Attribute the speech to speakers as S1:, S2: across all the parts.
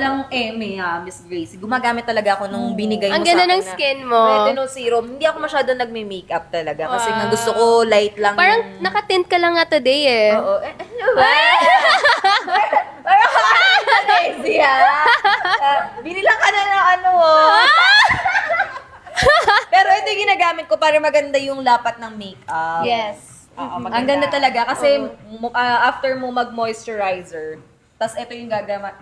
S1: Lang Miss Gracie. Gumagamit talaga ako nung binigay mo
S2: Ang
S1: sa
S2: ganda
S1: akin
S2: ng
S1: na
S2: skin mo.
S1: retinol serum. Hindi ako masyado nagme-makeup talaga kasi nga
S2: Wow.
S1: gusto ko light lang
S2: Parang
S1: yung...
S2: nakatint ka lang nga today eh.
S1: Oo. Ano ba? Parang crazy ha? Binilang ka na ng ano Pero ito yung ginagamit ko para maganda yung lapat ng makeup.
S2: Yes.
S3: Oo,
S1: Ang
S3: maganda.
S1: ganda talaga kasi after mo mag-moisturizer, tas ito yung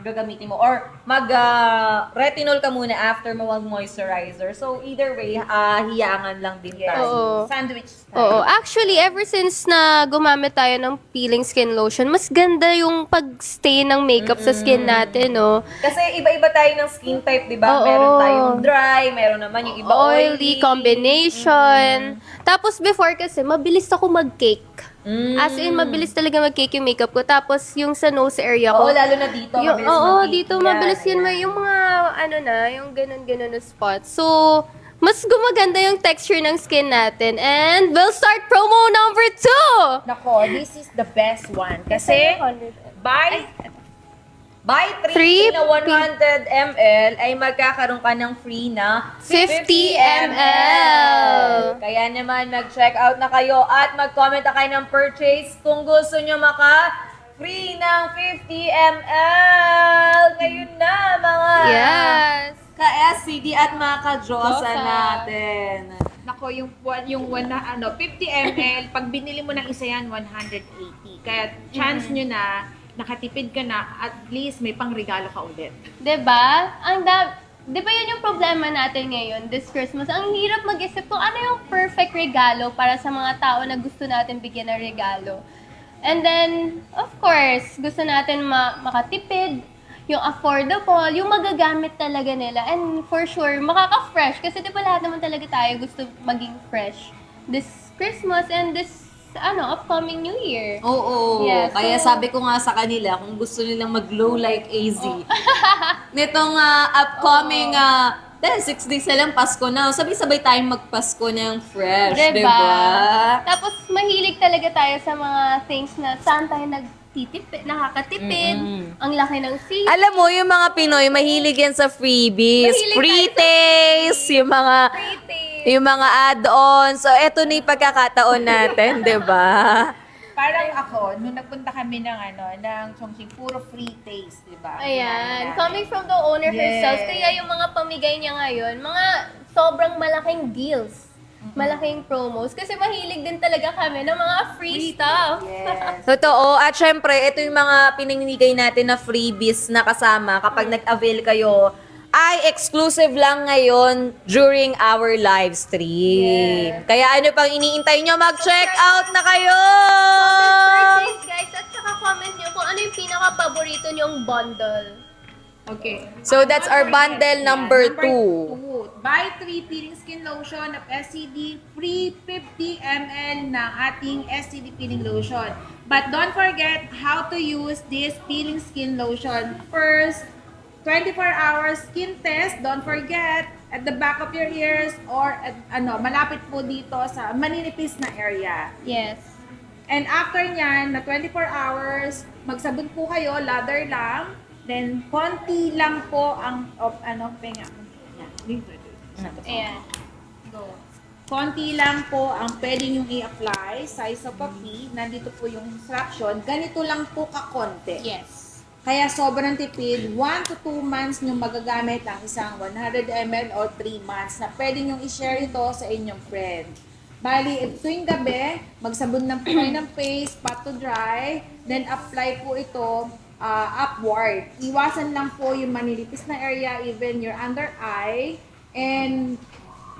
S1: gagamitin mo. Or mag-retinol ka muna after mo mag-moisturizer. So either way, hiyangan lang din tayo.
S2: Oo.
S3: Sandwich style.
S2: Oo. Actually, ever since na gumamit tayo ng peeling skin lotion, mas ganda yung pag-stay ng makeup sa skin natin, no?
S1: Kasi iba-iba tayo ng skin type, di ba?
S2: Oo.
S1: Meron tayong dry, meron naman yung iba
S2: Oily combination. Tapos before kasi, mabilis ako mag-cake. As in, mabilis talaga mag-cake yung makeup ko. Tapos yung sa nose area ko.
S1: Oo, lalo na dito.
S2: Yung,
S1: mabilis
S2: oo,
S1: mag-cake
S2: dito
S1: yan.
S2: mabilis yun. May yung mga, ano na, yung ganun-ganun na spots. So, mas gumaganda yung texture ng skin natin. And we'll start promo number 2!
S3: Nako, this is the best one. Kasi, by
S2: Three
S1: 3 na 100 ml ay magkakaroon ka ng free na
S2: 50 ml.
S1: Kaya naman mag-check out na kayo at mag-comment na kayo ng purchase kung gusto nyo free ng 50 ml. Ngayon na mga
S2: Yes!
S1: ka-SCD at mga ka-Diyosa
S2: Diyosa.
S1: natin.
S3: nako, yung 50 ml, pag binili mo ng isa yan, 180. Kaya chance nyo na, nakatipid ka na, at least may pangregalo ka ulit.
S2: 'Di ba? Di ba yun yung problema natin ngayon, this Christmas? Ang hirap mag-isip kung ano yung perfect regalo para sa mga tao na gusto natin bigyan ng regalo. And then, of course, gusto natin makatipid, yung affordable, yung magagamit talaga nila. And for sure, makaka-fresh. Kasi di ba lahat naman talaga tayo gusto maging fresh this Christmas and this upcoming New Year.
S1: Oo.
S2: Yes,
S1: Kaya
S2: so-
S1: sabi ko nga sa kanila, kung gusto nilang mag-glow like AZ, nitong upcoming, 6 days na lang Pasko na. Sabay-sabay tayong magpasko ng fresh, diba?
S2: Tapos mahilig talaga tayo sa mga things na saan tayo nakakatipid. Ang laki ng fee.
S1: Alam mo, yung mga Pinoy, mahilig yan sa freebies.
S2: Mahilig
S1: Free
S2: tayo sa
S1: taste, yung mga add-ons. So, eto na yung pagkakataon natin, diba?
S3: Parang ako, nung nagpunta kami ng Chongqing, puro free taste, di ba?
S2: Ayan. Coming from the owner
S3: Yes.
S2: herself, kaya yung mga pamigay niya ngayon, mga sobrang malaking deals. Malaking promos. Kasi mahilig din talaga kami ng mga free stuff.
S3: Yes.
S1: Totoo. At syempre, ito yung mga pinamimigay natin na freebies na kasama kapag nag-avail kayo ay exclusive lang ngayon during our live stream.
S3: Yes.
S1: Kaya ano pang iniintay nyo? Mag-check out na kayo!
S2: Purchase, guys. At saka comment nyo kung ano yung pinaka-paborito nyong bundle.
S3: Okay.
S1: So, that's our bundle number 2.
S3: 2. Buy 3 peeling skin lotion of SCD, free 50 ml ng ating SCD peeling lotion. But don't forget how to use this peeling skin lotion. First, 24 hours skin test. Don't forget at the back of your ears or malapit po dito sa maninipis na area.
S2: Yes.
S3: And after nyan, na 24 hours, magsabon po kayo, lather lang. Then, konti lang po ang, penga.
S2: Ayan. Go.
S3: Konti lang po ang pwedeng yung i-apply. Size of a pea. Nandito po yung instruction. Ganito lang po kakonti.
S2: Yes.
S3: Kaya sobrang tipid. 1 to 2 months nyo magagamit ang isang 100 ml or 3 months na pwede nyo i-share ito sa inyong friend. Bali, tuwing gabi, magsabon ng po kayo ng face, pat to dry, then apply po ito upward. Iwasan lang po yung manilipis na area, even your under eye, and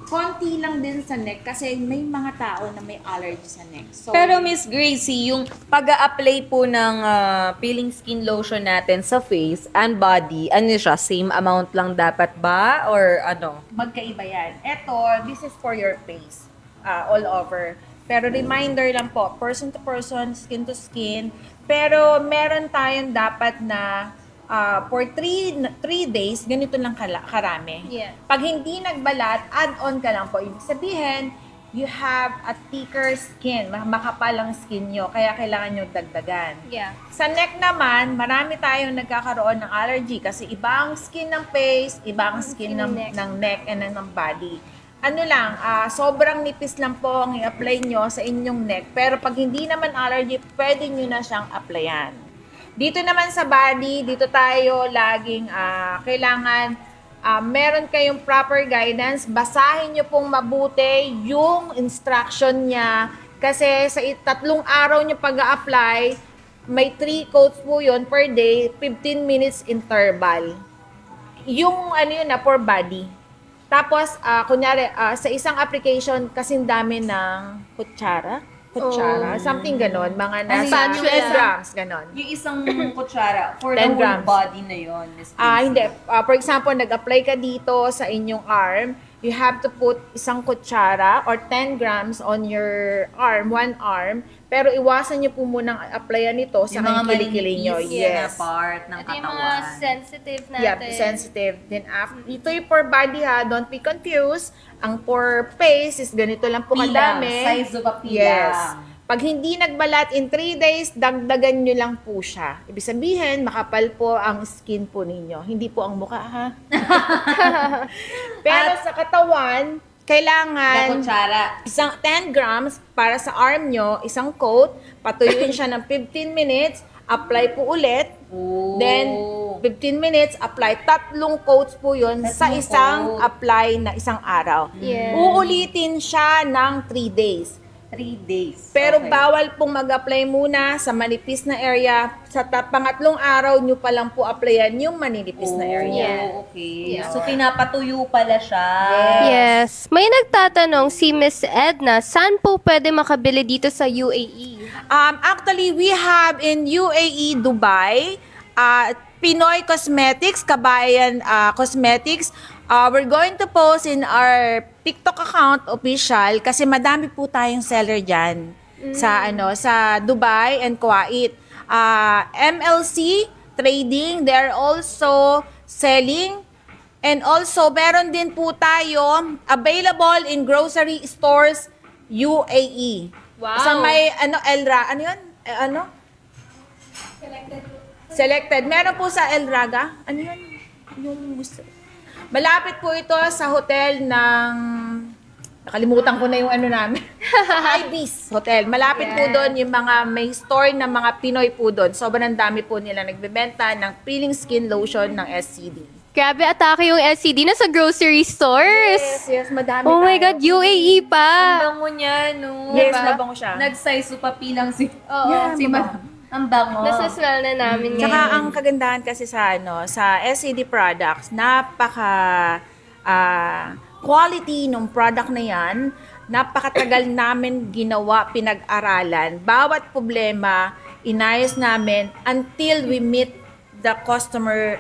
S3: konti lang din sa neck kasi may mga tao na may allergy sa neck. So,
S1: Pero Miss Gracie, yung pag-a-apply po ng peeling skin lotion natin sa face and body, ano siya? Same amount lang dapat ba? Or ano?
S3: magkaiba yan. Ito, this is for your face, all over. Pero reminder lang po, person to person, skin to skin. Pero meron tayong dapat na for 3 days, ganito lang karami.
S2: Yeah.
S3: Pag hindi nagbalat, add-on ka lang po. Ibig sabihin, you have a thicker skin, makapal ang skin nyo, kaya kailangan nyo dagdagan.
S2: Yeah.
S3: Sa neck naman, marami tayong nagkakaroon ng allergy kasi iba ang skin ng face, iba ang skin ng neck and ng body. Ano lang, sobrang nipis lang po ang i-apply nyo sa inyong neck. Pero pag hindi naman allergy, pwede nyo na siyang applyan. Dito naman sa body, dito tayo laging kailangan meron kayong proper guidance. Basahin nyo pong mabuti yung instruction niya. Kasi sa 3 araw nyo pag-a-apply, may 3 coats po yun per day, 15 minutes interval. Yung ano yun na, for body. Tapos, kunyari, sa isang application, kasing dami ng kutsara, something ganon, mga nasa
S1: Ano
S3: 10
S1: yun?
S3: grams, ganon.
S1: Yung isang kutsara for
S3: 10
S1: the whole
S3: grams.
S1: body na yun, Miss
S3: Hindi. For example, nag-apply ka dito sa inyong arm, you have to put isang kutsara or 10 grams on your arm, one arm, pero iwasan nyo po munang applyan ito sa
S1: Yung mga
S3: kilikili nyo.
S1: malinipis na
S3: Yes.
S1: part ng
S2: Ito yung mga
S1: katawan.
S2: sensitive natin.
S3: Yeah, sensitive. Then after, ito yung for body ha, don't be confused. Ang for face is ganito lang po
S1: Pilang,
S3: kadami.
S1: size of a pilang.
S3: Yes. Pag hindi nagbalat in 3 days, dagdagan nyo lang po siya. Ibig sabihin, makapal po ang skin po ninyo. Hindi po ang mukha, ha? Pero sa katawan,
S1: Na
S3: kailangan
S1: kutsara.
S3: isang 10 grams para sa arm nyo, isang coat, patuyuin siya ng 15 minutes, apply po ulit,
S1: Oh.
S3: then 15 minutes, apply. 3 coats po yun sa
S1: Tatlong
S3: isang
S1: coat.
S3: apply na isang araw.
S2: Yes.
S3: Uulitin siya ng 3 days.
S1: 3 days.
S3: Pero
S1: Okay.
S3: bawal pong mag-apply muna sa manipis na area. Sa pangatlong araw nyo pa lang po applyan yung maninipis na area.
S1: Oh, okay.
S2: Yeah.
S1: So, pinapatuyo pala siya.
S2: Yes. May nagtatanong si Miss Edna, saan po pwede makabili dito sa UAE?
S3: Actually, we have in UAE, Dubai, Pinoy Cosmetics, Kabayan Cosmetics. We're going to post in our TikTok account official kasi madami po tayong seller diyan sa Dubai and Kuwait. MLC Trading, they're also selling. And also, meron din po tayo available in grocery stores UAE.
S2: Wow.
S3: Sa may Elra, ano 'yun? Selected. Meron po sa El Raga. Ano 'yun? Yung malapit po ito sa hotel ng nakalimutan ko na yung ano namin. Ibis Hotel. Malapit po doon yung mga may store ng mga Pinoy po doon. Sobrang dami po nila nagbebenta ng peeling skin lotion ng SCD.
S2: Grabe, atake yung LCD na sa grocery stores.
S3: Yes, madami
S2: Oh my
S3: tayo.
S2: God, UAE
S1: Ang
S2: pa.
S1: bango niya, no?
S3: Yes,
S1: Diba?
S3: mabango siya.
S1: Nag-size pa pilang si...
S2: Oo.
S3: Yeah,
S1: si
S3: mabango.
S1: Ang bango.
S2: Nasaswell na namin ngayon.
S3: Tsaka ang kagandahan kasi sa SCD products, napaka quality ng product na yan. Napakatagal namin ginawa, pinag-aralan. Bawat problema, inayos namin until we meet the customer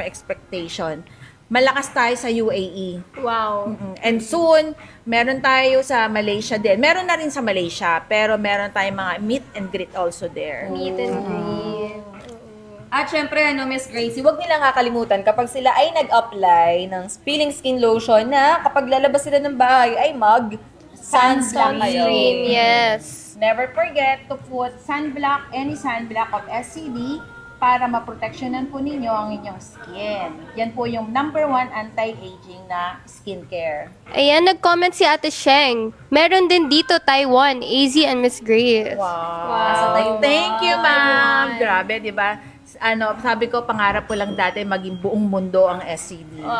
S3: expectation. Malakas tayo sa UAE.
S2: Wow.
S3: And soon, meron tayo sa Malaysia din. Meron na rin sa Malaysia, pero meron tayong mga meet and greet also there.
S2: Meet and greet.
S1: At syempre, Miss Gracie, huwag nilang kakalimutan kapag sila ay nag-apply ng peeling skin lotion na kapag lalabas sila ng bahay ay mag-sunscreen kayo.
S2: Sunscreen, yes.
S3: Never forget to put sunblock, any sunblock of SCD para maproteksyonan po ninyo ang inyong skin. Yan po yung number 1 anti-aging na skincare.
S2: Ayan, nag-comment si Ate Sheng. Meron din dito, Taiwan, AZ and Miss Grace.
S3: Wow.
S1: Sa Taiwan.
S3: Thank you, ma'am. Grabe, di ba? Sabi ko, pangarap ko lang dati maging buong mundo ang SCD.
S2: Wow.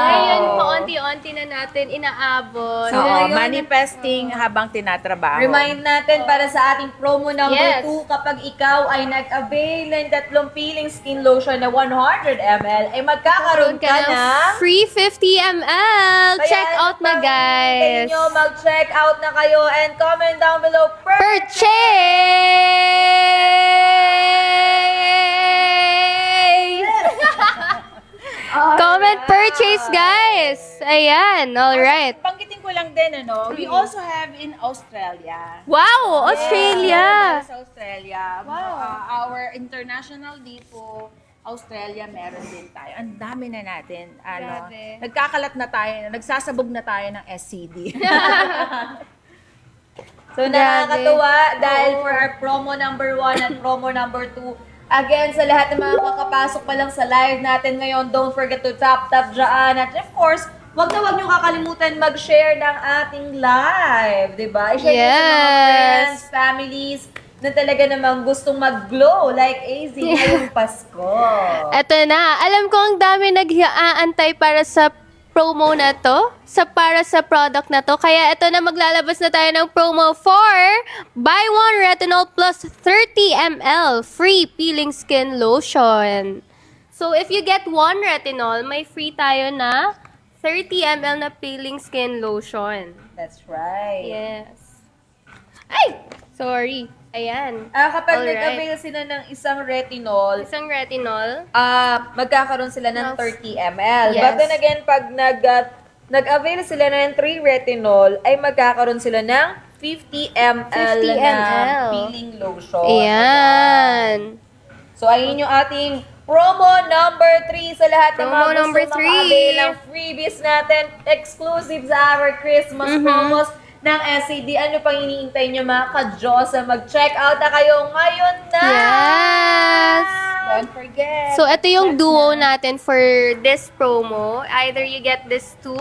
S2: Ngayon, paunti-unti na natin inaabot.
S1: So,
S3: Oo,
S1: ngayon,
S3: manifesting habang tinatrabaho.
S1: Remind natin para sa ating promo number
S2: Yes.
S1: 2, kapag ikaw ay nag-avail ng 3 peeling skin lotion na 100 ml, ay magkakaroon ka ng...
S2: free 50 ml.
S1: Kaya,
S2: Check out na, guys.
S1: Nyo, mag-check out na kayo and comment down below.
S2: Comment purchase, guys. Ayan, all right.
S3: Panggitin ko lang din, we also have in Australia.
S2: Wow, Australia.
S3: Sa Australia. Our international depot, Australia, meron din tayo. Ang dami na natin.
S2: Grabe.
S3: Nagkakalat na tayo, nagsasabog na tayo ng SCD.
S1: So,
S2: Grabe.
S1: nakakatuwa dahil for our promo number 1 at promo number 2, again, sa lahat ng mga kakapasok pa lang sa live natin ngayon, don't forget to tap dyan. At of course, wag niyo kakalimutan mag-share ng ating live, di ba? I-share niyo sa mga
S2: Yes.
S1: friends, families, na talaga namang gustong mag-glow like AZ ngayong Pasko.
S2: Eto na. Alam ko ang dami nag-aantay para sa promo na to, para sa product na to. Kaya eto na, maglalabas na tayo ng promo for buy one retinol plus 30 ml free peeling skin lotion. So if you get one retinol, may free tayo na 30 ml na peeling skin lotion.
S1: That's right.
S2: Yes. Ay! Sorry. Ayan.
S1: Kapag
S2: Alright.
S1: nag-avail sila ng isang retinol,
S2: Isang retinol.
S1: magkakaroon sila ng 30 ml.
S2: Yes.
S1: But then again, pag nag-avail sila ng 3 retinol, ay magkakaroon sila ng 50 ml
S2: 50
S1: na
S2: ml.
S1: peeling lotion.
S2: Ayan.
S1: So, ayun yung ating promo number 3 sa lahat ng
S2: Promo
S1: mga
S2: number
S1: gusto
S2: 3.
S1: maka-avail ng freebies natin, exclusive sa our Christmas promos ng SCD. Ano pang iniintay nyo mga ka-Diyosa? Mag-check out na kayo ngayon na!
S2: Yes!
S3: Don't forget.
S2: So, ito yung duo natin for this promo. Either you get this 2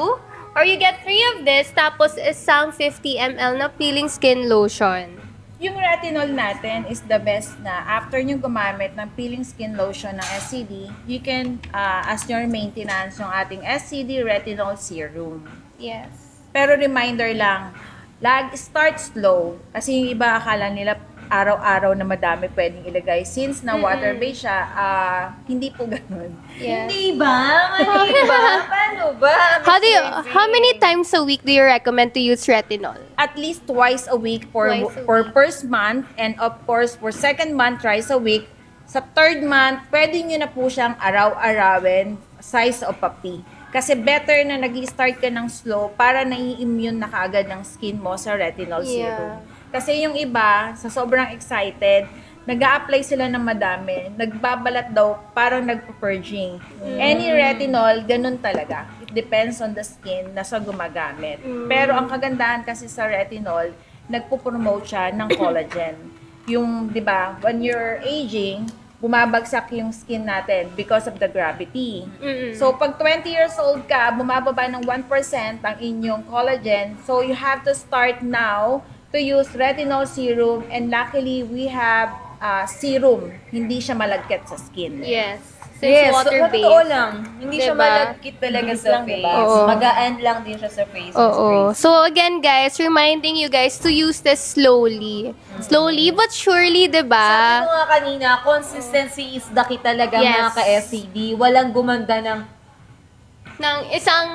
S2: or you get 3 of this, tapos isang 50 ml na peeling skin lotion.
S3: Yung retinol natin is the best na after nyo gumamit ng peeling skin lotion ng SCD, you can, as your maintenance, yung ating SCD retinol serum.
S2: Yes.
S3: Pero reminder lang, start slow. Kasi yung iba akala nila araw-araw na madami pwedeng ilagay. Since na water-based siya, hindi po ganun.
S2: Yes.
S1: Hindi ba? Mali ba? Paano ba?
S2: How many times a week do you recommend to use retinol?
S3: At least twice a week for
S2: Twice a
S3: for
S2: week.
S3: first month, and of course for second month thrice a week. Sa third month, pwede nyo na po siyang araw-arawin size of puppy. Kasi better na nag-start ka ng slow para nai-immune na kaagad ng skin mo sa retinol serum. Kasi yung iba, sa sobrang excited, nag-a-apply sila ng madami, nagbabalat daw, parang nagpo-purging. Any retinol, ganun talaga. It depends on the skin na sa gumagamit. Pero ang kagandahan kasi sa retinol, nagpo-promote siya ng collagen. Yung, di ba, when you're aging, bumabagsak yung skin natin because of the gravity. So, pag 20 years old ka, bumababa ng 1% ang inyong collagen. So, you have to start now to use retinol serum, and luckily, we have serum. Hindi siya malagkit sa skin.
S2: Yes. Since
S1: Yes,
S2: water-based.
S1: totoo lang. Hindi siya
S2: Diba?
S1: malagkit talaga sa
S3: lang,
S1: face.
S3: diba?
S2: Oo.
S1: Magaan lang din siya sa face.
S2: Oo. So again guys, reminding you guys to use this slowly. Slowly but surely,
S1: Sabi
S2: 'di ba?
S1: ko nga kanina, consistency is the key talaga
S2: Yes.
S1: mga ka-SCD. Walang gumanda ng
S2: Nang isang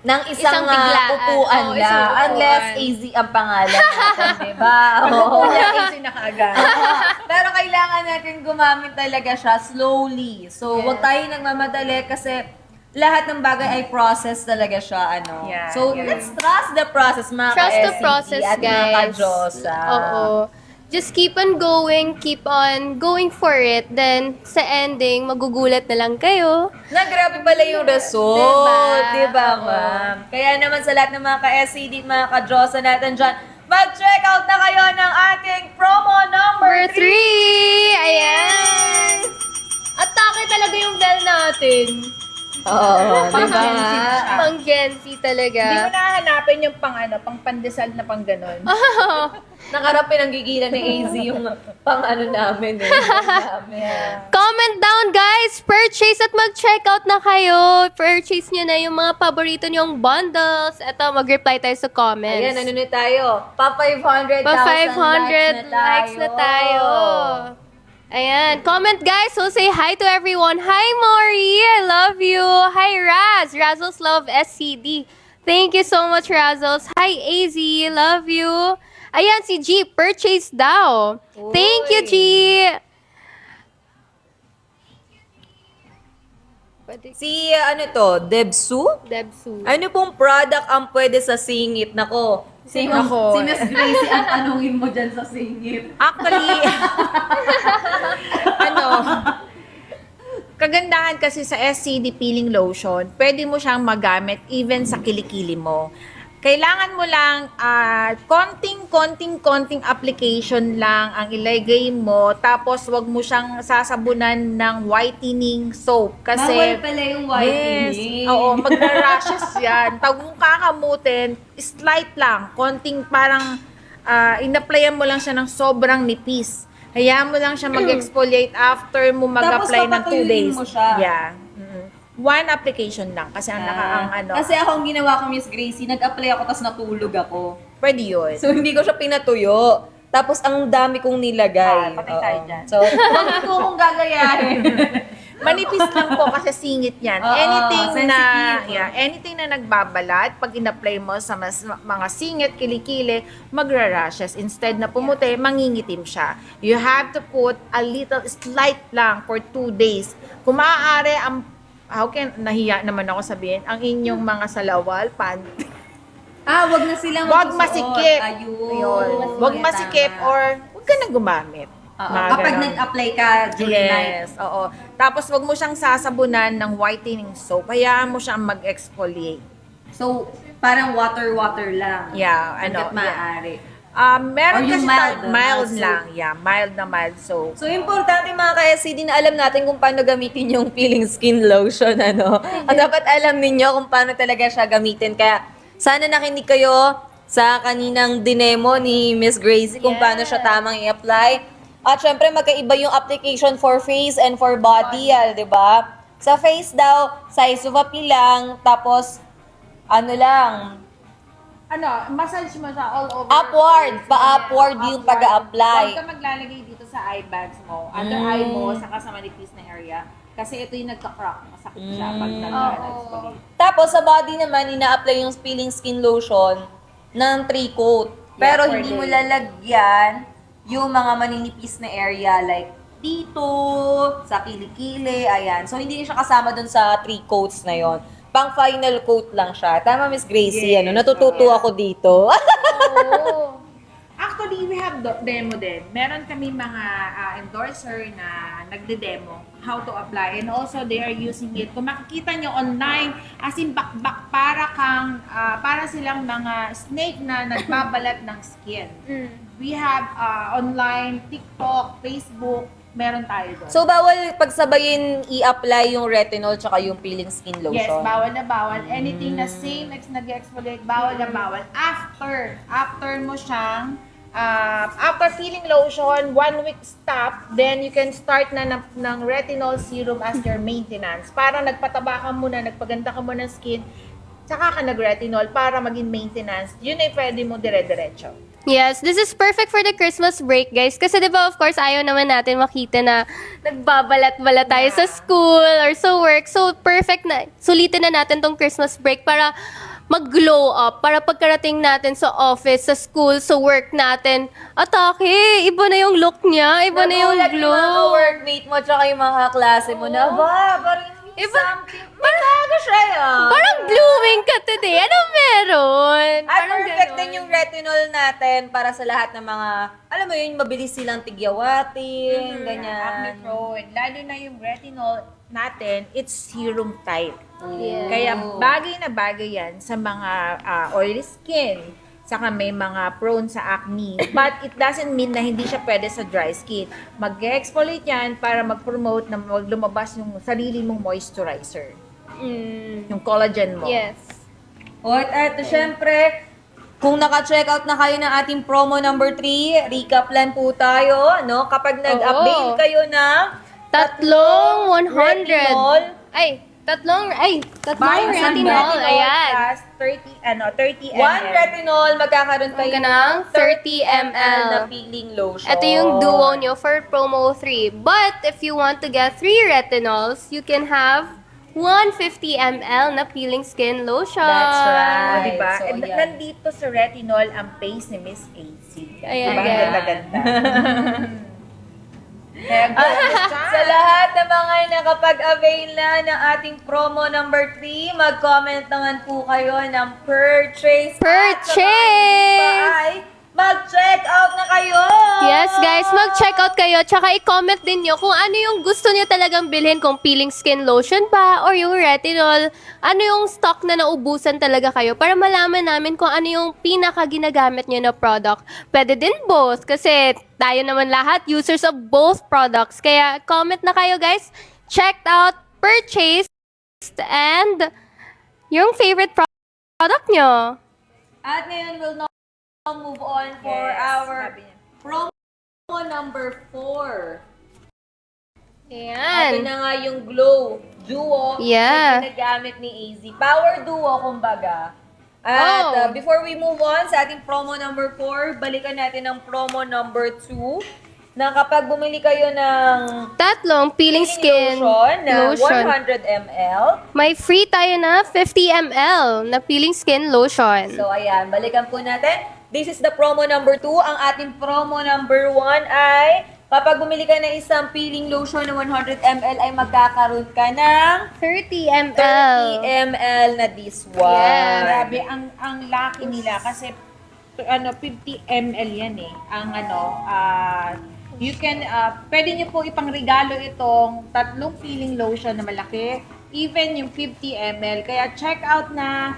S1: isang
S2: biglaan.
S1: upuan
S2: Oo,
S1: lang.
S2: isang upuan.
S1: Unless AZ ang pangalan natin, diba? Oo.
S3: Kasi nakaagad.
S1: Pero kailangan natin gumamit talaga siya slowly. So,
S2: Yes.
S1: wag tayo nagmamadali kasi lahat ng bagay ay process talaga siya, ano.
S3: Yeah,
S1: So,
S3: yeah.
S1: let's trust the process, mga
S2: trust the
S1: ka-SCD
S2: process,
S1: at mga
S2: guys.
S1: ka-Diyosa.
S2: Oo. Just keep on going for it. Then, sa ending, magugulat na lang kayo.
S1: Na grabe pala yung result,
S2: Diba?
S1: diba,
S2: Oo.
S1: ma'am? Kaya naman sa lahat ng mga ka-SCD, mga ka-Diyosa natin dyan, mag-check out na kayo ng ating promo number 3!
S2: 3! Ayan! Atake talaga yung bell natin.
S1: Oo,
S3: Pang
S1: diba?
S3: Gen Z siya.
S2: Pang Gen Z
S3: Hindi mo
S2: talaga.
S3: nahanapin yung pang pandesal na pang ganon.
S1: Nakarap pinanggigilan ni AZ yung pang-ano namin eh.
S2: Comment down guys! Purchase at mag-check out na kayo. Purchase nyo na yung mga paborito nyong bundles. Eto, mag-reply tayo sa comments.
S1: Ayan, ano na tayo? Pa 500,000
S2: Pa 500 likes na tayo. Ayan. Comment guys. So say hi to everyone. Hi Maury. I love you. Hi Raz. Razzles love SCD. Thank you so much Razzles. Hi AZ. Love you. Ayan si G. Purchase daw. Thank you G.
S1: Si, ano to, Debsu?
S2: Debsu.
S1: Ano pong product ang pwede sa singit? Nako, si
S3: Nako.
S1: Miss Gracie ang tanungin mo dyan sa singit.
S3: Actually, kagandahan kasi sa SCD peeling lotion, pwede mo siyang magamit even sa kilikili mo. Kailangan mo lang konting application lang ang ilagay mo, tapos wag mo siyang sasabunan ng whitening soap kasi
S1: Bawal pala yung whitening.
S3: Yes. Oo, magra-rashes yan. Pag mong kakamutin, slight lang, konting parang in-applyan mo lang siya ng sobrang nipis. Hayaan mo lang siya mag-exfoliate after mo mag-apply ng 2
S1: papatuyuin
S3: days.
S1: mo siya.
S3: Yeah. One application lang kasi ang
S1: Kasi ako ang ginawa ko, Miss Gracie, nag-apply ako tapos natulog ako.
S3: pwede yun.
S1: So, hindi ko siya pinatuyo. Tapos, ang dami kong nilagay.
S3: Patay tayo
S1: Oo.
S3: dyan.
S1: So, huwag ko kong gagayahin.
S3: Manipis lang po kasi singit yan.
S1: Oo, sensitive.
S3: Anything na nagbabalat, pag in-apply mo sa mga singit, kilikili, magra-rashes. Instead na pumuti, mangingitim siya. You have to put a little, slight lang for 2 days. Kung maaari, nahiya naman ako sabihin, ang inyong mga salawal, panty.
S1: Wag na silang
S3: Huwag
S1: magsusuot.
S3: masikip.
S1: Ayun.
S3: Yun. Huwag
S1: Tama.
S3: masikip or huwag ka nang gumamit.
S1: Oo.
S3: Mga
S1: Kapag
S3: ganon.
S1: nag-apply ka during night.
S3: Yes, oo. Tapos wag mo siyang sasabunan ng whitening soap. Hayaan mo siyang mag-exfoliate.
S1: So, parang water lang.
S3: Yeah,
S1: Hanggat
S3: yeah.
S1: maaari.
S3: Meron
S1: Or yung
S3: kasi
S1: mild,
S3: mild
S1: soap.
S3: lang. Yeah, mild na mild soap.
S1: So, importante mga ka-SCD na alam natin kung paano gamitin yung peeling skin lotion, ano. At dapat alam ninyo kung paano talaga siya gamitin. Kaya, sana nakinig kayo sa kaninang dinemo ni Miss Gracie kung paano siya tamang i-apply. At syempre, magkaiba yung application for face and for body, di ba? Sa face daw, size of a peel lang, tapos,
S3: Massage mo siya all over.
S1: upward,
S3: your face.
S1: pa-upward yung pag-a-apply.
S3: Huwag ka maglalagay dito sa eye bags mo, under eye mo, saka sa manipis na area. Kasi ito yung nagka-crack. Masakit siya pag nag-exfoliate.
S1: Tapos sa body naman, ina-apply yung peeling skin lotion ng 3-coat. Pero
S3: per
S1: hindi mo
S3: day.
S1: lalagyan yung mga maninipis na area like dito, sa kilikili, ayan. So hindi siya kasama dun sa 3 coats na yon. Pang final coat lang siya. Tama, Miss Gracie,
S3: Yes,
S1: natututo ako dito.
S2: Oo.
S3: Actually, we have demo din. Meron kami mga endorser na nagde-demo how to apply, and also they are using it. Kung makikita nyo online, as in bakbak, para silang mga snake na nagbabalat ng skin. We have online, TikTok, Facebook, meron tayo doon.
S1: So bawal pagsabayin i-apply yung retinol tsaka yung peeling skin lotion.
S3: Yes, bawal na bawal. Anything na same nag-exfoliate, bawal na bawal. After mo siyang, after peeling lotion, 1 week stop, then you can start na ng retinol serum as your maintenance. Para nagpataba ka muna, nagpaganda ka muna ng skin, tsaka ka nag-retinol para maging maintenance. Yun ay pwede mo dire-diretso.
S2: Yes, this is perfect for the Christmas break, guys. Kasi 'di ba, of course, ayaw naman natin makita na nagbabalat-balat tayo sa school or sa work. So, perfect na. Sulitin na natin tong Christmas break para mag-glow up. Para pagkarating natin sa office, sa school, sa work natin, atake, iba na yung look niya, iba na yung
S1: Nagulat yung mga
S2: glow.
S1: workmate mo tsaka yung mga klase mo na, parang
S2: Iba-
S1: something. Bago siya yan.
S2: Parang glowing ka today. Ano meron?
S1: At
S2: Parang
S1: perfect
S2: ganon.
S1: din yung retinol natin para sa lahat ng mga, alam mo yun, mabilis silang tigyawatin, ganyan.
S3: Acne prone. Lalo na yung retinol natin, it's serum type.
S2: Yeah.
S3: Kaya bagay na bagay yan sa mga oily skin, saka may mga prone sa acne. But it doesn't mean na hindi siya pwede sa dry skin. Mag-exfoliate yan para mag-promote na lumabas yung sarili mong moisturizer. Yung collagen mo.
S2: Yes.
S1: O, at syempre, kung naka-check out na kayo ng ating promo number 3, recap lang po tayo, no? Kapag nag-avail
S2: Oo.
S1: kayo ng
S2: Tatlong 100.
S1: retinol,
S2: Tatlong
S3: Buy isang
S2: retinol.
S3: retinol
S2: Ayan.
S3: plus 30 ml.
S1: one retinol, magkakaroon kayo
S2: Ka ng 30 ml
S1: na peeling lotion.
S2: Ito yung duo nyo for promo 3. But if you want to get 3 retinols, you can have 150 ml na peeling skin lotion.
S1: That's
S3: O,
S1: right.
S3: diba?
S1: So,
S3: And
S1: yan.
S3: nandito sa retinol ang face ni Miss AC.
S2: Ayan,
S3: Diba?
S2: guys.
S3: Ang ganda-ganda. Kaya go
S1: Sa lahat ng mga nakapag-avail na ng ating promo number 3, mag-comment naman po kayo ng purchase. At sa mga hindi pa ay mag-check out na kayo!
S2: Yes, guys, mag-check out kayo. Tsaka i-comment din nyo kung ano yung gusto nyo talagang bilhin. Kung peeling skin lotion ba or yung retinol. Ano yung stock na naubusan talaga kayo para malaman namin kung ano yung pinaka-ginagamit nyo na product. Pwede din both kasi tayo naman lahat users of both products. Kaya comment na kayo, guys. Check out, purchase, and yung favorite product nyo.
S1: At ngayon, we'll now move on for
S3: Yes,
S1: our
S3: sabi niya.
S1: promo number 4. Ito
S2: Ayan.
S1: na nga yung Glow Duo
S2: Yeah.
S1: na ginagamit ni AZ. Power Duo, kumbaga. At
S2: Oh.
S1: before we move on sa ating promo number 4, balikan natin ang promo number 2 na kapag bumili kayo ng
S2: Tatlong peeling skin
S1: lotion na
S2: lotion.
S1: 100 ml.
S2: May free tayo na 50 ml na peeling skin lotion.
S1: So, ayan, balikan po natin. This is the promo number 2. Ang ating promo number 1 ay kapag bumili ka ng isang peeling lotion na 100 ml ay magkakaroon ka ng
S2: 30 ml.
S1: 30 ml na this one.
S2: Yes.
S3: Grabe, ang laki nila kasi 50 ml yan eh. Ang you can, pwede nyo po ipangregalo itong tatlong peeling lotion na malaki, even yung 50 ml. Kaya check out na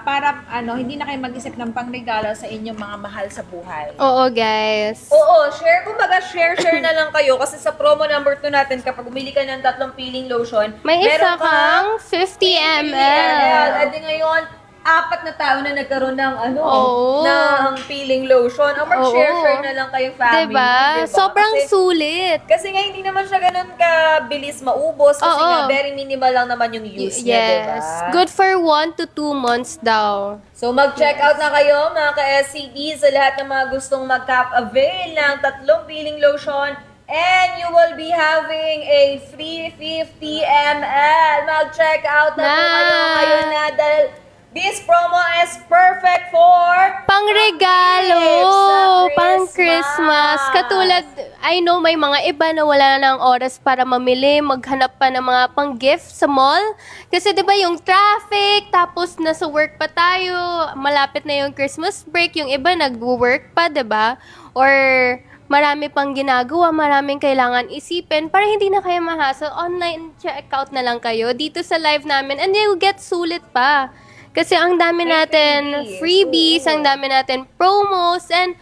S3: para hindi na kayo mag-isip ng pangregalo sa inyong mga mahal sa buhay.
S2: Oo, guys.
S1: Oo, share. Kumbaga, share na lang kayo. Kasi sa promo number 2 natin, kapag bumili ka ng tatlong peeling lotion,
S2: May isa
S1: meron
S2: kang 50 ml.
S1: At di ngayon, 4 na tao na nagkaroon ng
S2: Oo.
S1: ng peeling lotion. O mag-share na lang kayong family.
S2: Diba? Sobrang
S1: kasi,
S2: sulit.
S1: kasi nga, hindi naman siya ganun kabilis maubos. Kasi
S2: Oo.
S1: nga, very minimal lang naman yung use niya, diba?
S2: Yes. Good for 1 to 2 months daw.
S1: So mag-check out na kayo mga ka-SCD sa lahat ng mga gustong mag-avail ng tatlong peeling lotion and you will be having a free 50 ml. Mag-check out na po kayo ngayon na dahil this promo is perfect for
S2: Pang-regalo!
S1: gifts sa
S2: Pang-Christmas! Katulad, I know may mga iba na wala na ng oras para mamili, maghanap pa ng mga pang-gift sa mall. Kasi 'di ba yung traffic, tapos nasa work pa tayo, malapit na yung Christmas break, yung iba nag-work pa, 'di ba? Or marami pang ginagawa, maraming kailangan isipin para hindi na kayo ma-hassle. Online checkout na lang kayo dito sa live namin and you'll get sulit pa. Kasi ang dami natin freebies, ang dami natin promos, and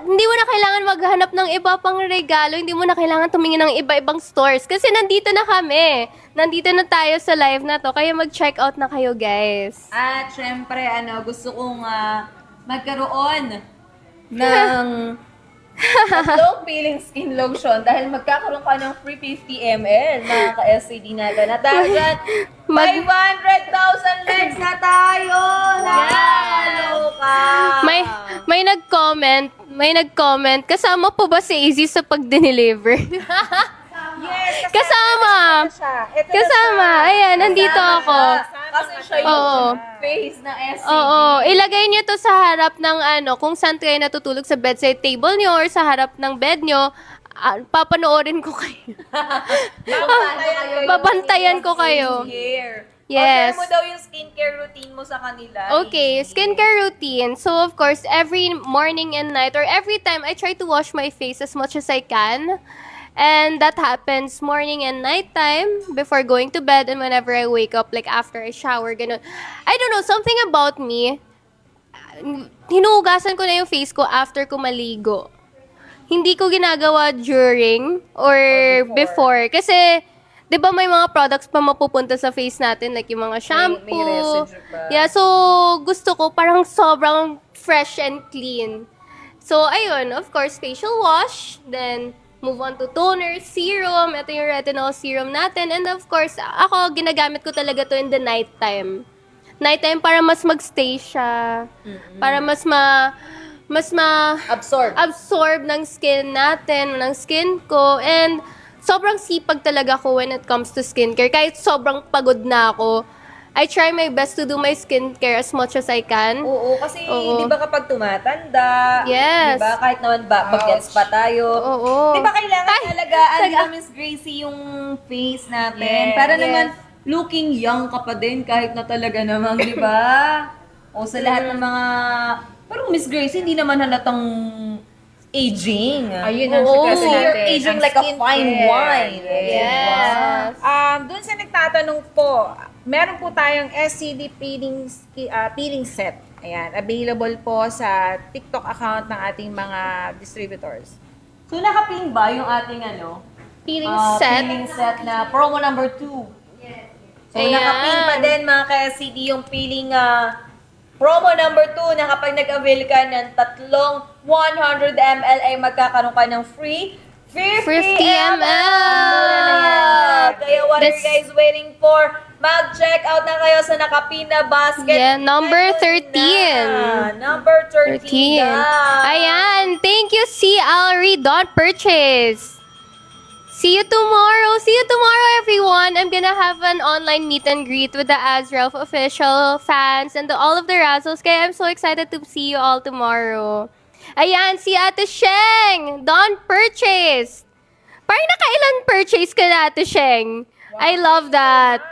S2: hindi mo na kailangan maghanap ng iba pang regalo, hindi mo na kailangan tumingin ng iba-ibang stores. Kasi nandito na kami. Nandito na tayo sa live na to, kaya mag-check out na kayo, guys.
S1: At syempre, gusto kong magkaroon ng tatlong peeling skin lotion dahil magkakaroon ka ng free 50 ml mga ka-SCD natin. At dahil dyan, 500,000 likes na tayo! Nakakalo ka!
S2: May nag-comment, kasama po ba si Izzy sa pag-deliver?
S3: Yes,
S2: Kasama!
S3: Ito na
S2: Kasama! Ayan, nandito ako.
S1: Kasi siya yung
S2: Oo.
S1: face na SCD.
S2: Oo, ilagay nyo to sa harap ng kung saan kayo natutulog sa bedside table nyo or sa harap ng bed nyo, papanoorin ko kayo. Babantayan ko kayo. Yes.
S1: Yes. O, share mo daw yung skincare routine mo sa kanila.
S2: Okay, skincare routine. So, of course, every morning and night or every time, I try to wash my face as much as I can. And that happens morning and nighttime before going to bed and whenever I wake up, like after I shower, ganun. I don't know, something about me, hinuhugasan ko na yung face ko after ko maligo. Hindi ko ginagawa during or before. Kasi, di ba may mga products pa mapupunta sa face natin, like yung mga shampoo.
S1: May residue pa.
S2: Yeah, so gusto ko parang sobrang fresh and clean. So, ayun, of course, facial wash, then move on to toner, serum. Ito yung retinol serum natin. And of course, ako, ginagamit ko talaga to in the nighttime. Nighttime para mas magstay siya. Para mas
S1: Absorb.
S2: absorb ng skin natin, ng skin ko. And sobrang sipag talaga ko when it comes to skincare. Kahit sobrang pagod na ako, I try my best to do my skincare as much as I can.
S1: Oo, kasi
S2: Oo.
S1: di ba kapag tumatanda,
S2: Yes.
S1: di ba kahit naman bagets pa tayo,
S2: Oo.
S1: di ba kailangan alagaan din na Miss Gracie yung face natin? Para naman looking young ka pa din kahit na talaga namang, di ba? O sa lahat ng mga Pero Miss Grace, hindi naman halatang aging.
S3: Ayun ang
S2: Oo.
S3: secret
S1: Kasi you're
S3: natin.
S1: aging
S3: Ang
S1: like a
S3: skincare.
S1: fine wine.
S2: Yes.
S3: Doon sa nagtatanong po, meron po tayong SCD peeling set. Ayan, available po sa TikTok account ng ating mga distributors.
S1: So, nakapin ba yung ating
S2: Peeling set.
S1: peeling set na promo number 2? So,
S2: Ayan.
S1: nakapin pa din mga ka-SCD yung peeling promo number 2 na kapag nag-avail ka ng tatlong 100 ml ay magkakaroon ka ng free 50
S2: 50 ml.
S1: Kaya what are you
S2: That's-
S1: guys waiting for? Mag-check out na kayo sa Nakapina Basket.
S2: Yeah, number
S1: Ngayon
S2: 13.
S1: na. Number 13,
S2: 13.
S1: guys.
S2: Ayan. Thank you, C. Alri. Don't purchase. See you tomorrow. See you tomorrow, everyone. I'm gonna have an online meet and greet with the Azralf official fans and all of the Razzles. Kaya I'm so excited to see you all tomorrow. Ayan, si Ate Sheng. Don't purchase. Parang nakailan purchase ka na, Ate Sheng. I love that.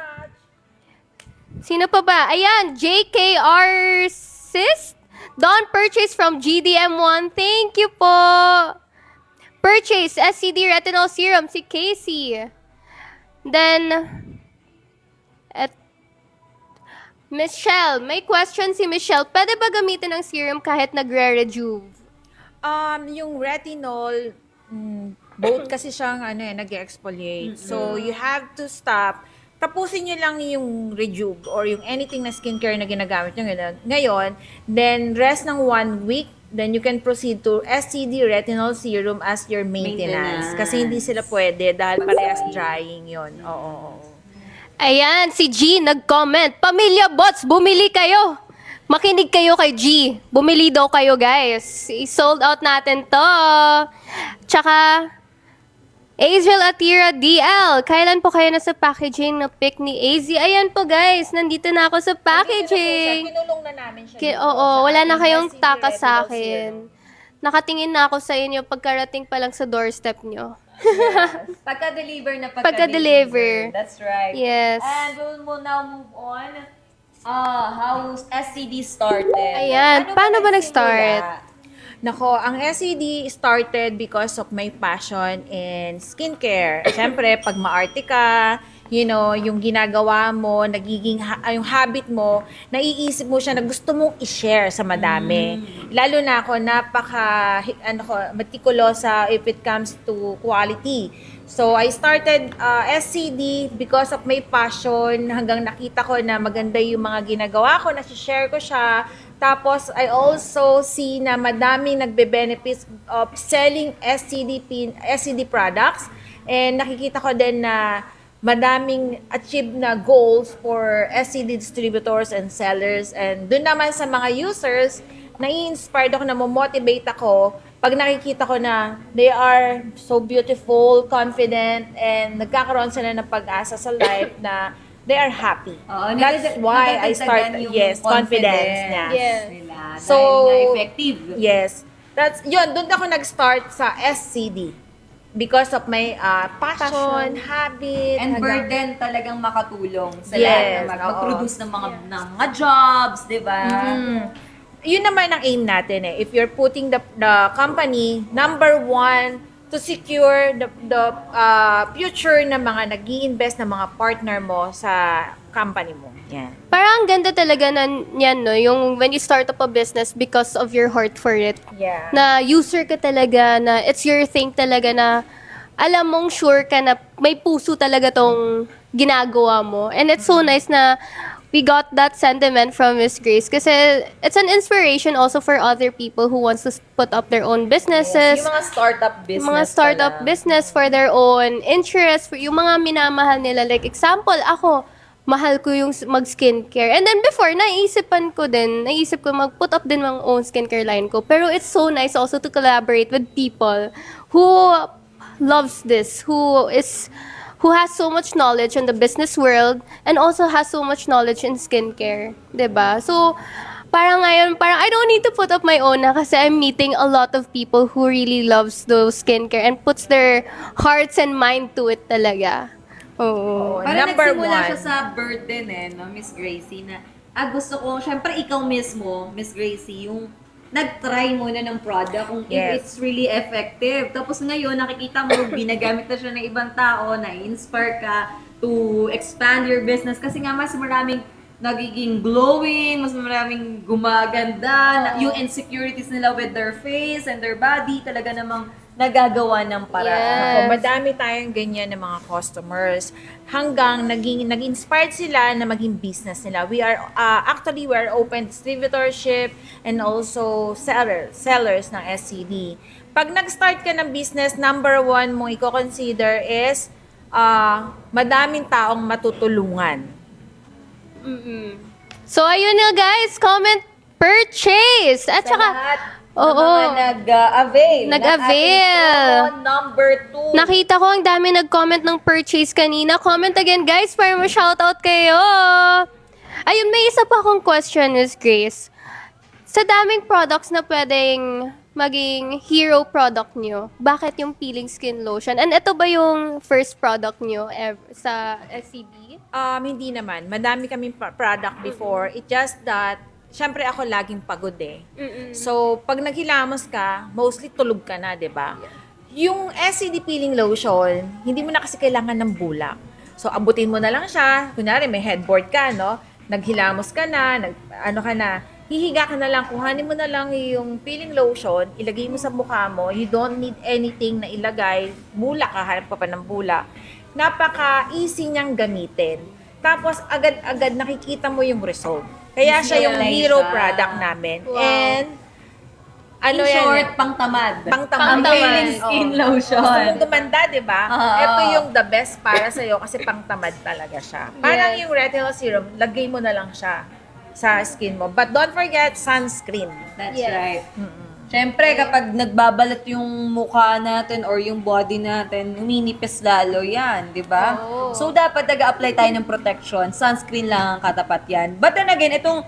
S2: Sino pa ba? Ayan, JKR Sis. Don't purchase from GDM1. Thank you po. Purchase SCD Retinol Serum, si Casey. Then, at Michelle. May question si Michelle. Pwede ba gamitin ang serum kahit nagre-rejuve?
S3: Yung retinol, both kasi siyang nag-exfoliate. So, you have to stop. Tapusin nyo lang yung rejuve or yung anything na skincare na ginagamit nyo ngayon. Then, rest ng 1 week. Then, you can proceed to SCD Retinol Serum as your maintenance. Kasi hindi sila pwede dahil parehas drying yon. Oo.
S2: Ayan, si G nag-comment. Pamilya bots, bumili kayo. Makinig kayo kay G. Bumili daw kayo, guys. I-sold out natin to. Tsaka, Azrael Atira DL. Kailan po kayo nasa packaging na pick ni AZ? Ayan po, guys. Nandito na ako sa packaging.
S3: Kinulong na namin siya. dito
S2: Oo,
S3: sa
S2: wala na
S3: ating
S2: kayong
S3: SCD
S2: taka sa
S3: Retinol
S2: akin.
S3: Serum.
S2: Nakatingin na ako sa inyo pagkarating pa lang sa doorstep nyo.
S1: Pagka-deliver na
S2: Pagka-deliver.
S1: That's right.
S2: Yes.
S1: And we'll now move on. How SCD started.
S2: Ayan, paano ba nag-start?
S3: Nako, ang SCD started because of my passion in skincare. Siyempre, pag maarte ka, yung ginagawa mo, nagiging yung habit mo, naiisip mo siya na gusto mong i-share sa madami. Lalo na ako, meticulosa if it comes to quality. So, I started SCD because of my passion hanggang nakita ko na maganda yung mga ginagawa ko, na-share ko siya. Tapos, I also see na madaming nagbe-benefits of selling SCD products. And nakikita ko din na madaming achieve na goals for SCD distributors and sellers. And dun naman sa mga users, nai-inspired ako, na motivate ako pag nakikita ko na they are so beautiful, confident, and nagkakaroon sila ng pag-asa sa life na they are happy. That's why I start, confidence niya.
S2: Yes.
S1: Nila.
S3: So,
S1: Dahil nga effective.
S3: Yes. Doon ako nag-start sa SCD. Because of my passion, habit.
S1: And
S3: hanggang-
S1: burden talagang makatulong sa
S3: Yes,
S1: lahat na
S3: oo.
S1: mag-produce ng mga jobs, di ba?
S3: Yun naman ang aim natin eh. If you're putting the company, number one, to secure the future ng mga nag-i-invest na mga partner mo sa company mo. Yan.
S2: Parang ang ganda talaga yan, no? Yung when you start up a business because of your heart for it.
S3: Yeah.
S2: Na user ka talaga, na it's your thing talaga, na alam mong sure ka na may puso talaga tong ginagawa mo. And it's so nice na we got that sentiment from Miss Grace kasi it's an inspiration also for other people who wants to put up their own businesses.
S1: Yung mga startup business
S2: Mga startup
S1: pala.
S2: business for their own interest, for yung mga minamahal nila. Like example, ako, mahal ko yung mag-skincare. And then before, naisip ko mag-put up din mga own skincare line ko. Pero it's so nice also to collaborate with people who loves this, who has so much knowledge in the business world and also has so much knowledge in skincare. 'Di ba? So, parang ngayon, I don't need to put up my own na kasi I'm meeting a lot of people who really loves those skincare and puts their hearts and mind to it talaga. Oo.
S1: Parang
S3: Number
S1: nagsimula
S3: one.
S1: siya sa burden no, Miss Gracie, na gusto ko, syempre ikaw mismo, Miss Gracie, yung nag-try muna ng product kung if
S3: Yes.
S1: it's really effective. Tapos ngayon, nakikita mo, ginagamit na siya ng ibang tao, na-inspire ka to expand your business kasi nga mas maraming nagiging glowing, mas maraming gumaganda, yung insecurities nila with their face and their body, talaga namang nagagawa ng paraan.
S2: Yes.
S3: Ako, madami tayong ganyan ng mga customers hanggang nag-inspired sila na maging business nila. We are open distributorship and also sellers ng SCD. Pag nag-start ka ng business, number one mong i-consider is madaming taong matutulungan.
S2: So, ayun na guys, comment purchase. At
S1: Sa
S2: saka,
S1: lahat ng
S2: oo.
S1: mga nag-avail.
S2: Nag-avail.
S1: ng ating promo number 2.
S2: nakita ko ang dami nag-comment ng purchase kanina. Comment again guys para ma-shoutout kayo. Ayun, may isa pa akong question, Miss Grace. Sa daming products na pwedeng maging hero product nyo, bakit yung peeling skin lotion? And ito ba yung first product nyo sa SCB?
S3: Hindi naman. Madami kaming product before. It just that, syempre ako laging pagod eh. So, pag naghilamos ka, mostly tulog ka na, di ba? Yung SCD peeling lotion, hindi mo na kasi kailangan ng bulak. So, abutin mo na lang siya. Kunyari, may headboard ka, no? Naghilamos ka na, hihiga ka na lang, kuhanin mo na lang yung peeling lotion, ilagay mo sa mukha mo, you don't need anything na ilagay, bulak, hahanap ka pa ng bulak. Napaka-easy niyang gamitin. Tapos, agad-agad nakikita mo yung result. Kaya siya yung
S1: Visualize
S3: hero
S1: siya.
S3: product namin.
S2: Wow.
S3: And,
S1: In short, pang-tamad.
S3: Pang-tamad.
S1: Ang peeling skin lotion.
S3: Gusto mong gumanda, di ba?
S1: Oo.
S3: Ito yung the best para sa'yo kasi pang-tamad talaga siya. Parang
S2: Yes.
S3: yung retinol serum, lagay mo na lang siya sa skin mo. But don't forget, sunscreen.
S1: That's
S2: Yes.
S1: right. Siyempre, kapag nagbabalat yung mukha natin or yung body natin, uminipis lalo yan, di ba?
S2: Oo.
S1: So, dapat nag-apply tayo ng protection. Sunscreen lang ang katapat yan. But then again, itong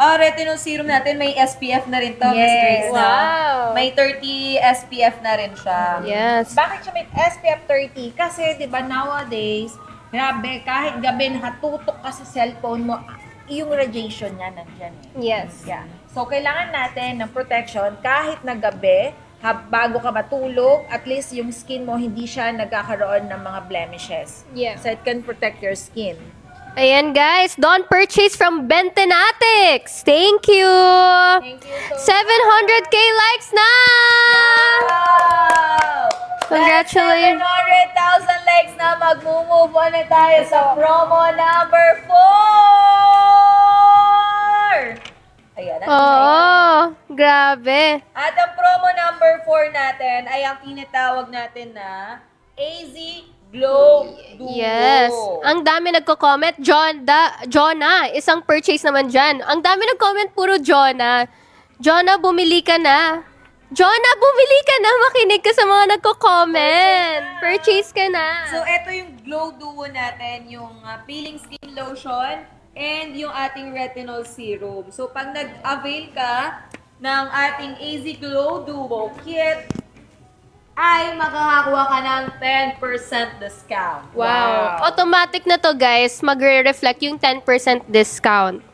S1: retinol serum natin, may SPF na rin to, Miss
S3: Yes.
S1: Grace. no?
S2: Wow.
S1: May 30 SPF na rin siya.
S2: Yes.
S3: Bakit siya may SPF 30? Kasi, di ba, nowadays, grabe, kahit gabi nakatutok ka sa cellphone mo, yung radiation niya nandyan eh.
S2: Yes.
S3: Yeah. So, kailangan natin ng protection kahit na gabi, bago ka matulog, at least yung skin mo hindi siya nagkakaroon ng mga blemishes.
S2: Yeah.
S3: So, it can protect your skin.
S2: Ayan guys, don't purchase from Bentonatics. Thank you.
S3: Thank you so
S2: 700k likes na.
S1: Wow!
S2: Congratulations.
S1: 700,000 likes na, mag-move on na tayo sa promo number 4! Ayan.
S2: Oo, grabe.
S1: At ang promo number 4 natin ay ang tinatawag natin na AZ Glow Duo.
S2: Yes. Ang dami nagko-comment. Jonah, isang purchase naman dyan. Ang dami nag-comment, puro Jonah. Jonah, bumili ka na. Jonah, bumili ka na. Makinig ka sa mga nagko-comment. Purchase ka na.
S1: So, ito yung Glow Duo natin, yung peeling skin lotion and yung ating retinol serum. So, pag nag-avail ka ng ating AZ Glow Duo kit, ay makakakuha ka ng 10% discount.
S2: Wow. Automatic na to, guys. Magre-reflect yung 10% discount.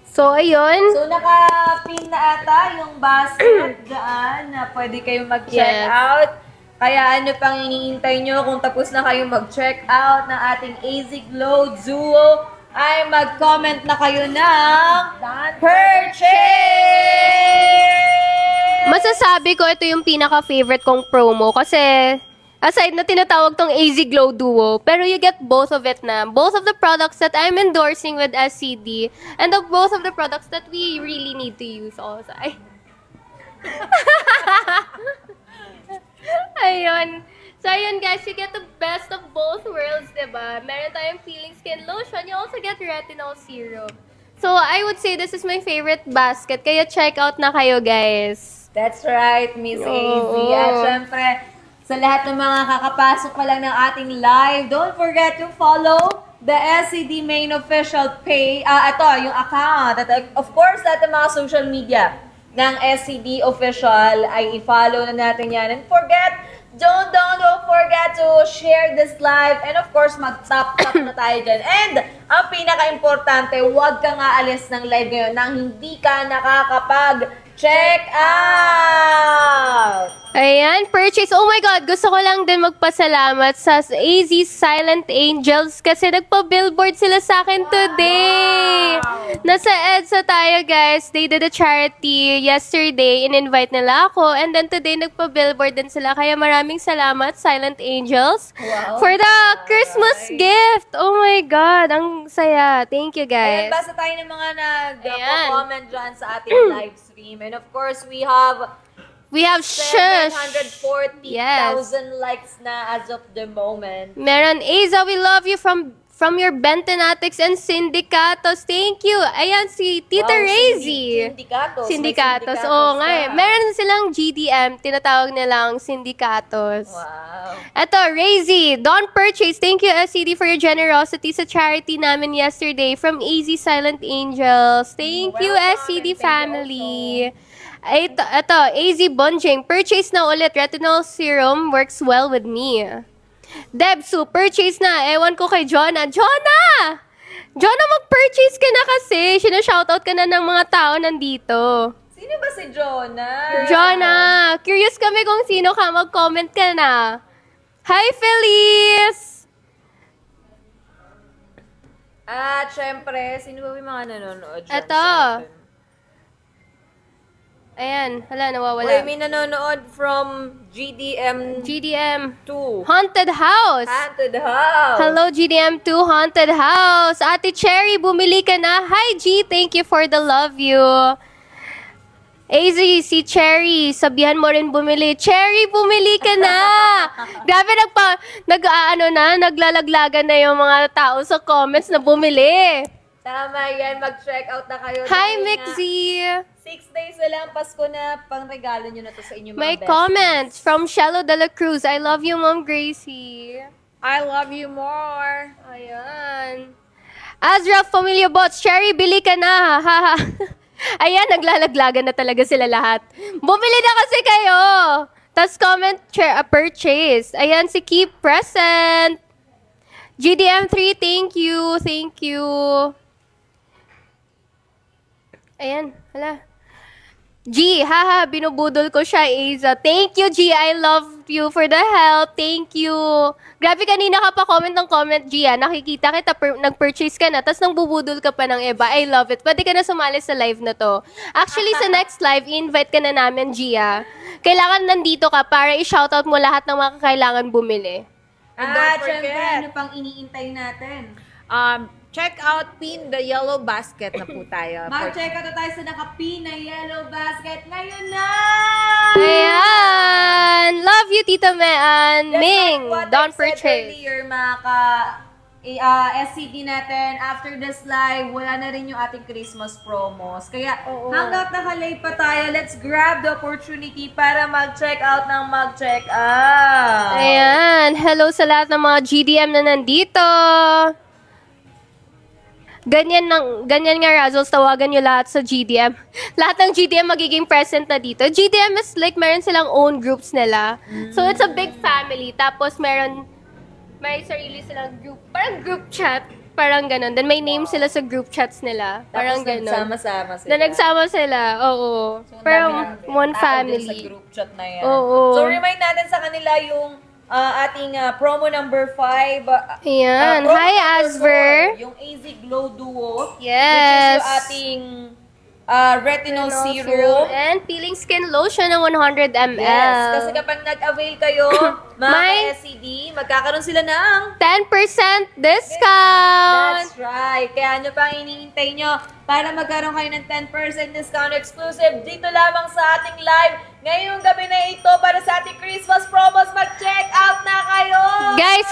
S2: So, ayun.
S1: So, naka-pin na ata yung basket dyan na pwede kayong mag-check
S2: Yes.
S1: out. Kaya ano pang iniintay nyo kung tapos na kayong mag-check out ng ating AZ Glow Duo, ay mag-comment na kayo ng purchase!
S2: Masasabi ko ito yung pinaka-favorite kong promo kasi aside na tinatawag tong AZ Glow Duo, pero you get both of it na. Both of the products that I'm endorsing with SCD and both of the products that we really need to use also. Ay. Ayun. So, ayun guys, you get the best of both worlds, diba? Meron tayong peeling skin lotion, you also get retinol serum. So, I would say this is my favorite basket, kaya check out na kayo, guys.
S1: That's right, Miss AZ.
S2: Oo.
S1: At syempre, sa lahat ng mga kakapasok pa lang ng ating live, don't forget to follow the SCD main official page. Ito, yung account. At of course, lahat ng mga social media ng SCD official ay i-follow na natin yan. And don't forget to share this live. And of course, mag-tap na tayo dyan. And ang pinaka-importante, huwag ka nga alis ng live ngayon nang hindi ka Check out!
S2: Ayan, purchase. Oh my God, gusto ko lang din magpasalamat sa AZ Silent Angels kasi nagpa-billboard sila sa akin today. Nasa EDSA tayo, guys. They did a charity yesterday. In-invite nila ako. And then today, nagpa-billboard din sila. Kaya maraming salamat, Silent Angels,
S1: Wow.
S2: for the Christmas gift. Oh my God, ang saya. Thank you,
S1: Ayan,
S2: guys.
S1: basa tayo ng mga
S2: Ayan.
S1: nag-comment dyan sa ating live stream. And of course, we have
S2: We have Shush.
S1: 740,000 likes na as of the moment.
S2: Meron, Aza, we love you from your Bentonatics and Sindicatos. Thank you. Ayan, si Tita
S1: Wow,
S2: Razy.
S1: Sindikatos. May
S2: Sindicatos. Oo nga eh.
S1: ka.
S2: Meron silang GDM. Tinatawag nilang Sindicatos.
S1: Wow.
S2: Eto, Razy, don't purchase. Thank you, SCD, for your generosity sa charity namin yesterday from AZ Silent Angels. Thank you,
S1: Welcome,
S2: SCD
S1: and thank you
S2: family. Ito, AZ Bonjing, purchase na ulit. Retinol serum works well with me. Debsu, purchase na. Ewan ko kay Jonah. Jonah! Jonah, mag-purchase ka na kasi. Sina-shoutout ka na ng mga tao nandito.
S1: Sino ba si Jonah?
S2: Jonah, curious kami kung sino ka. Mag-comment ka na. Hi, Feliz!
S1: At syempre, sino ba yung mga nanonood dyan
S2: Eto.
S1: sa atin?
S2: Ayan, hala,
S1: Uy,
S2: nawawala.
S1: may nanonood from GDM2.
S2: GDM. Haunted House.
S1: Haunted House.
S2: Hello, GDM2 Haunted House. Ate Cherry, bumili ka na. Hi, G. Thank you for the love you. AZ, si Cherry, sabihan mo rin bumili. Cherry, bumili ka na! Grabe, naglalaglagan na yung mga tao sa comments na bumili.
S1: Tama yan, mag-check out na kayo.
S2: Hi,
S1: Dahil
S2: Mixie!
S1: nga, 6 days na lang, Pasko na, pang regalo nyo na to sa inyong mga
S2: May
S1: besties.
S2: comments from Shelo de la Cruz. I love you, Mom Gracie.
S3: I love you more.
S2: Ayan. Azra, Familia Bots, Cherry, bili ka na. Haha. Ayan, naglalaglagan na talaga sila lahat. Bumili na kasi kayo. Tapos comment, purchase. Ayan, si Keep Present. GDM3, thank you. Thank you. Ayan, hala. G, haha, binubudol ko siya, Aza. Thank you, G. I love you for the help. Thank you. Grabe, kanina ka pa comment ng comment, G, ah. Nakikita kita, nag-purchase ka na, tapos nang bubudol ka pa ng iba. I love it. Pwede ka na sumali sa live na to. Actually, sa next live, i-invite ka na namin, G, ah. Kailangan nandito ka para i-shoutout mo lahat ng mga kailangan bumili.
S3: And don't
S1: Syempre,
S3: forget,
S1: ano pang iniintay natin?
S3: check out Pin the Yellow Basket na po tayo.
S1: Mag-check out na tayo sa naka-pin na yellow basket ngayon na!
S2: Ayan! Love you, Tita Mean.
S1: Just
S2: Ming,
S1: like what
S2: don't
S1: I said
S2: purchase.
S1: earlier, mga SCD natin, after this live, wala na rin yung ating Christmas promos. Kaya hanggat nakalay pa tayo, let's grab the opportunity para mag-check out ng mag-check out.
S2: Ayan. Hello sa lahat ng mga GDM na nandito. Ganyan nga, Razzles, tawagan nyo lahat sa GDM. Lahat ng GDM magiging present na dito. GDM is like, meron silang own groups nila. So, it's a big family. Tapos, may sarili silang group. Parang group chat. Parang ganon. Then, may name sila sa group chats nila. Parang
S1: Tapos
S2: ganon.
S1: nagsama-sama sila.
S2: Na nagsama sila. Oo.
S1: So, ang
S2: Parang
S1: dami-dami
S2: one
S1: tao din
S2: family.
S1: sa group chat na yan.
S2: Oo.
S1: So, remind natin sa kanila yung ating promo number 5.
S2: Ayan.
S1: Promo
S2: Hi,
S1: number
S2: Asver.
S1: 4, yung AZ Glow Duo.
S2: Yes.
S1: Which is yung ating retinol serum.
S2: And peeling skin lotion na 100 ml.
S1: Yes, kasi kapag nag-avail kayo, mga
S2: May-
S1: SCD, magkakaroon sila ng
S2: 10% discount!
S1: That's right. Kaya ano pang iniintay nyo para magkaroon kayo ng 10% discount exclusive dito lamang sa ating live ngayong gabi na ito para sa ating Christmas promos. Mag-check out na kayo!
S2: Guys,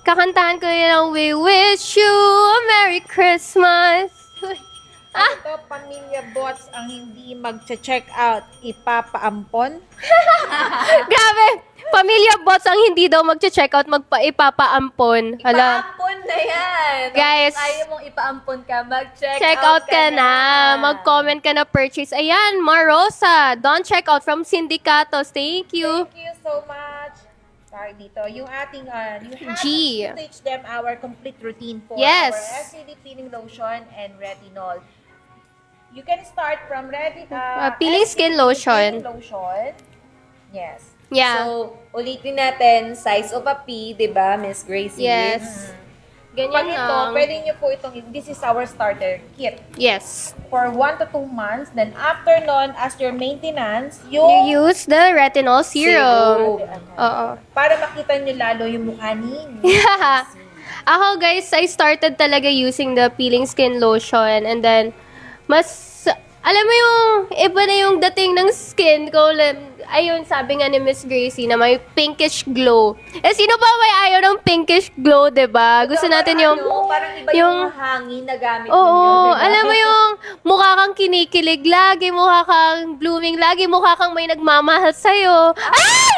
S2: kakantahan ko yung We wish you a Merry Christmas.
S3: Ito, Pamilya Bots ang hindi mag-check out, ipapaampon.
S2: Grabe! Pamilya Bots ang hindi daw mag-check out, ipapaampon. Hala.
S1: Ipaampon na yan!
S2: Guys,
S1: Kung ayaw mong ipaampon ka, mag-check
S2: check out ka na. Mag-comment ka na purchase. Ayan, Marosa. Don't check out from Sindicatos. Thank you.
S3: Thank you so much. Sorry dito. Yung ating, you have
S2: G.
S3: to teach them our complete routine for
S2: Yes.
S3: our SCD peeling lotion and retinol. You can start from
S2: peeling skin lotion.
S3: Peeling lotion. Yes.
S2: Yeah.
S1: So, ulitin natin, size of a pea, di ba, Miss Gracie?
S2: Yes.
S3: Pag
S2: Ganyan
S3: ito,
S2: lang.
S3: pwede nyo po this is our starter kit.
S2: Yes.
S3: For 1 to 2 months. Then after nun, as your maintenance,
S2: You use the retinol serum. Oo.
S3: para makita nyo lalo yung mukha ninyo.
S2: Yeah. Ako guys, I started talaga using the peeling skin lotion and then alam mo yung iba na yung dating ng skin ko. Ayun, sabi nga ni Miss Gracie na may pinkish glow. Sino ba may ayaw ng pinkish glow, 'di ba? Gusto natin yung
S1: parang iba yung hangin na gamit
S2: Oo,
S1: ninyo, diba?
S2: alam mo yung mukha kang kinikilig lagi, mukha kang blooming lagi, mukha kang may nagmamahal sa'yo. Ay!